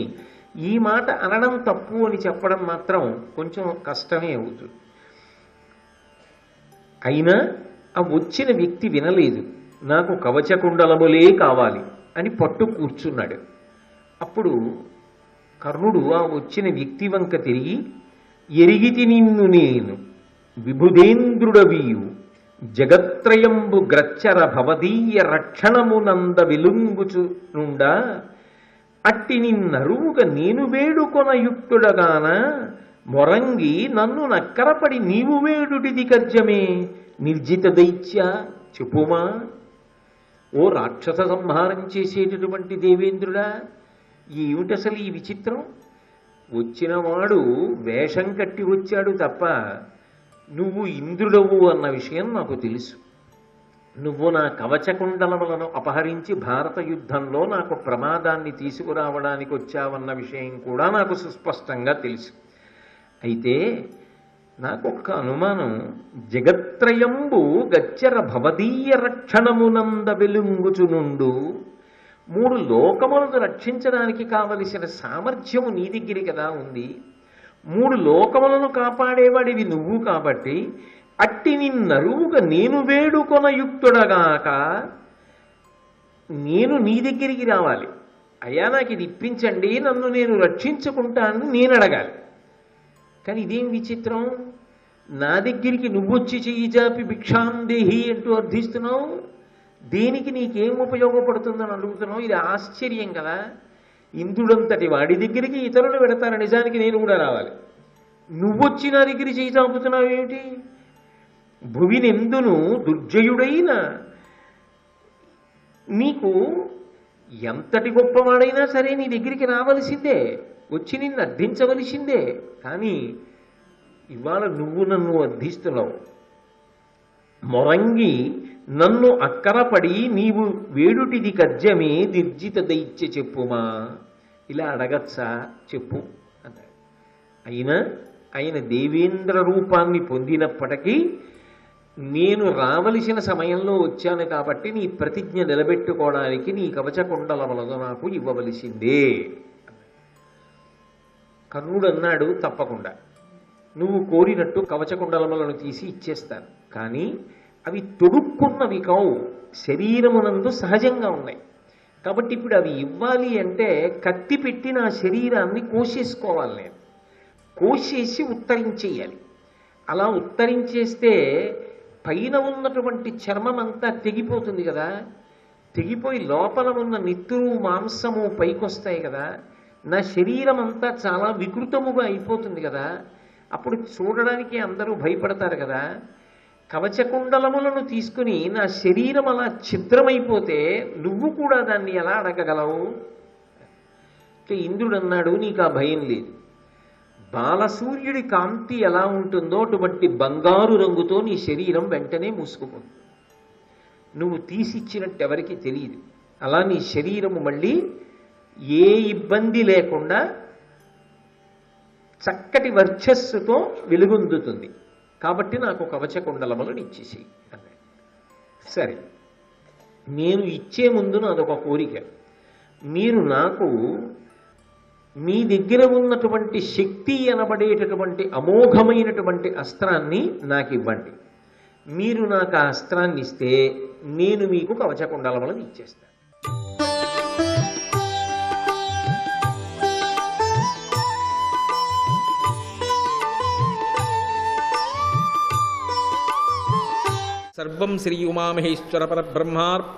ఈ మాట అనడం తప్పు అని చెప్పడం మాత్రం కొంచెం కష్టమే అవుతుంది. అయినా ఆ వచ్చిన వ్యక్తి వినలేదు. నాకు కవచకుండలములే కావాలి అని పట్టు కూర్చున్నాడు. అప్పుడు కర్ణుడు ఆ వచ్చిన వ్యక్తి వంక తిరిగి, ఎరిగితి నిన్ను నేను విభుదేంద్రుడవీయు జగత్రయంబు గ్రచ్చర భవదీయ రక్షణమునంద వెలుంగుచునుండా అట్టి నిన్నరువుగా నేను వేడుకొన యుక్తుడగాన మొరంగి నన్ను నక్కరపడి నీవు వేడుటిది కర్జమే నిర్జిత దైత్య చెప్పుమా. ఓ రాక్షస సంహారం చేసేటటువంటి దేవేంద్రుడా, ఏమిటి అసలు ఈ విచిత్రం? వచ్చినవాడు వేషం కట్టి వచ్చాడు తప్ప నువ్వు ఇంద్రుడవు అన్న విషయం నాకు తెలుసు. నువ్వు నా కవచకుండలములను అపహరించి భారత యుద్ధంలో నాకు ప్రమాదాన్ని తీసుకురావడానికి వచ్చావన్న విషయం కూడా నాకు సుస్పష్టంగా తెలుసు. అయితే నాకొక్క అనుమానం, జగత్రయంబు గచ్చర భవదీయ రక్షణమునంద వెలుంగుచునుండు, 3 లోకములను రక్షించడానికి కావలసిన సామర్థ్యము నీ దగ్గర కదా ఉంది. 3 లోకములను కాపాడేవాడివి నువ్వు కాబట్టి అట్టి నిన్నరువుగా నేను వేడుకొన యుక్తుడగాక నేను నీ దగ్గరికి రావాలి. అయ్యా నాకు ఇది ఇప్పించండి, నన్ను నేను రక్షించుకుంటానని నేను అడగాలి. కానీ ఇదేం విచిత్రం, నా దగ్గరికి నువ్వొచ్చి చెయ్యి చాపి భిక్షాందేహి అంటూ అర్థిస్తున్నావు. దేనికి నీకేం ఉపయోగపడుతుందని అడుగుతున్నావు. ఇది ఆశ్చర్యం కదా. ఇంద్రుడంతటి వాడి దగ్గరికి ఇతరులు పెడతారు, నిజానికి నేను కూడా రావాలి. నువ్వొచ్చి నా దగ్గర చెయ్యి చాపుతున్నావు ఏమిటి? భువినెందును దుర్జయుడైన నీకు ఎంతటి గొప్పవాడైనా సరే నీ దగ్గరికి రావలసిందే, వచ్చి నిన్ను అర్థించవలసిందే. కానీ ఇవాళ నువ్వు నన్ను అర్థిస్తున్నావు. మొరంగి నన్ను అక్కరపడి నీవు వేడుటిది కర్జమే నిర్జిత దైత్య చెప్పుమా. ఇలా అడగచ్చా? చెప్పు అన్నాడు. అయినా ఆయన దేవేంద్ర రూపాన్ని పొందినప్పటికీ నేను రావలసిన సమయంలో వచ్చాను కాబట్టి నీ ప్రతిజ్ఞ నిలబెట్టుకోవడానికి నీ కవచకుండలములను నాకు ఇవ్వవలసిందే. కర్ణుడు అన్నాడు, తప్పకుండా నువ్వు కోరినట్టు కవచకుండలములను తీసి ఇచ్చేస్తాను. కానీ అవి తొడుక్కున్నవి కావు, శరీరమునందు సహజంగా ఉన్నాయి. కాబట్టి ఇప్పుడు అవి ఇవ్వాలి అంటే కత్తి పెట్టి నా శరీరాన్ని కోసేసుకోవాలి. నేను కోసేసి ఉత్తరించేయాలి. అలా ఉత్తరించేస్తే పైన ఉన్నటువంటి చర్మం అంతా తెగిపోతుంది కదా. తెగిపోయి లోపల ఉన్న నిత్తురు మాంసము పైకొస్తాయి కదా. నా శరీరం అంతా చాలా వికృతముగా అయిపోతుంది కదా. అప్పుడు చూడడానికి అందరూ భయపడతారు కదా. కవచకుండలములను తీసుకుని నా శరీరం అలా ఛిద్రమైపోతే నువ్వు కూడా దాన్ని ఎలా అడగగలవు? ఇంద్రుడు అన్నాడు, నీకు ఆ భయం లేదు. బాలసూర్యుడి కాంతి ఎలా ఉంటుందో అటువంటి బంగారు రంగుతో నీ శరీరం వెంటనే మూసుకుపోతుంది. నువ్వు తీసిచ్చినట్టు ఎవరికి తెలియదు. అలా నీ శరీరము మళ్ళీ ఏ ఇబ్బంది లేకుండా చక్కటి వర్చస్సుతో వెలుగొందుతుంది. కాబట్టి నాకు కవచకుండలములను ఇచ్చేసి అన్నాడు. సరే, నేను ఇచ్చే ముందు నాదొక కోరిక. మీరు నాకు మీ దగ్గర ఉన్నటువంటి శక్తి అనబడేటటువంటి అమోఘమైనటువంటి అస్త్రాన్ని నాకు ఇవ్వండి. మీరు నాకు ఆ అస్త్రాన్ని ఇస్తే నేను మీకు కవచకుండలములను ఇచ్చేస్తాను. సర్వం శ్రీ ఉమామహేశ్వర పరబ్రహ్మార్పణం.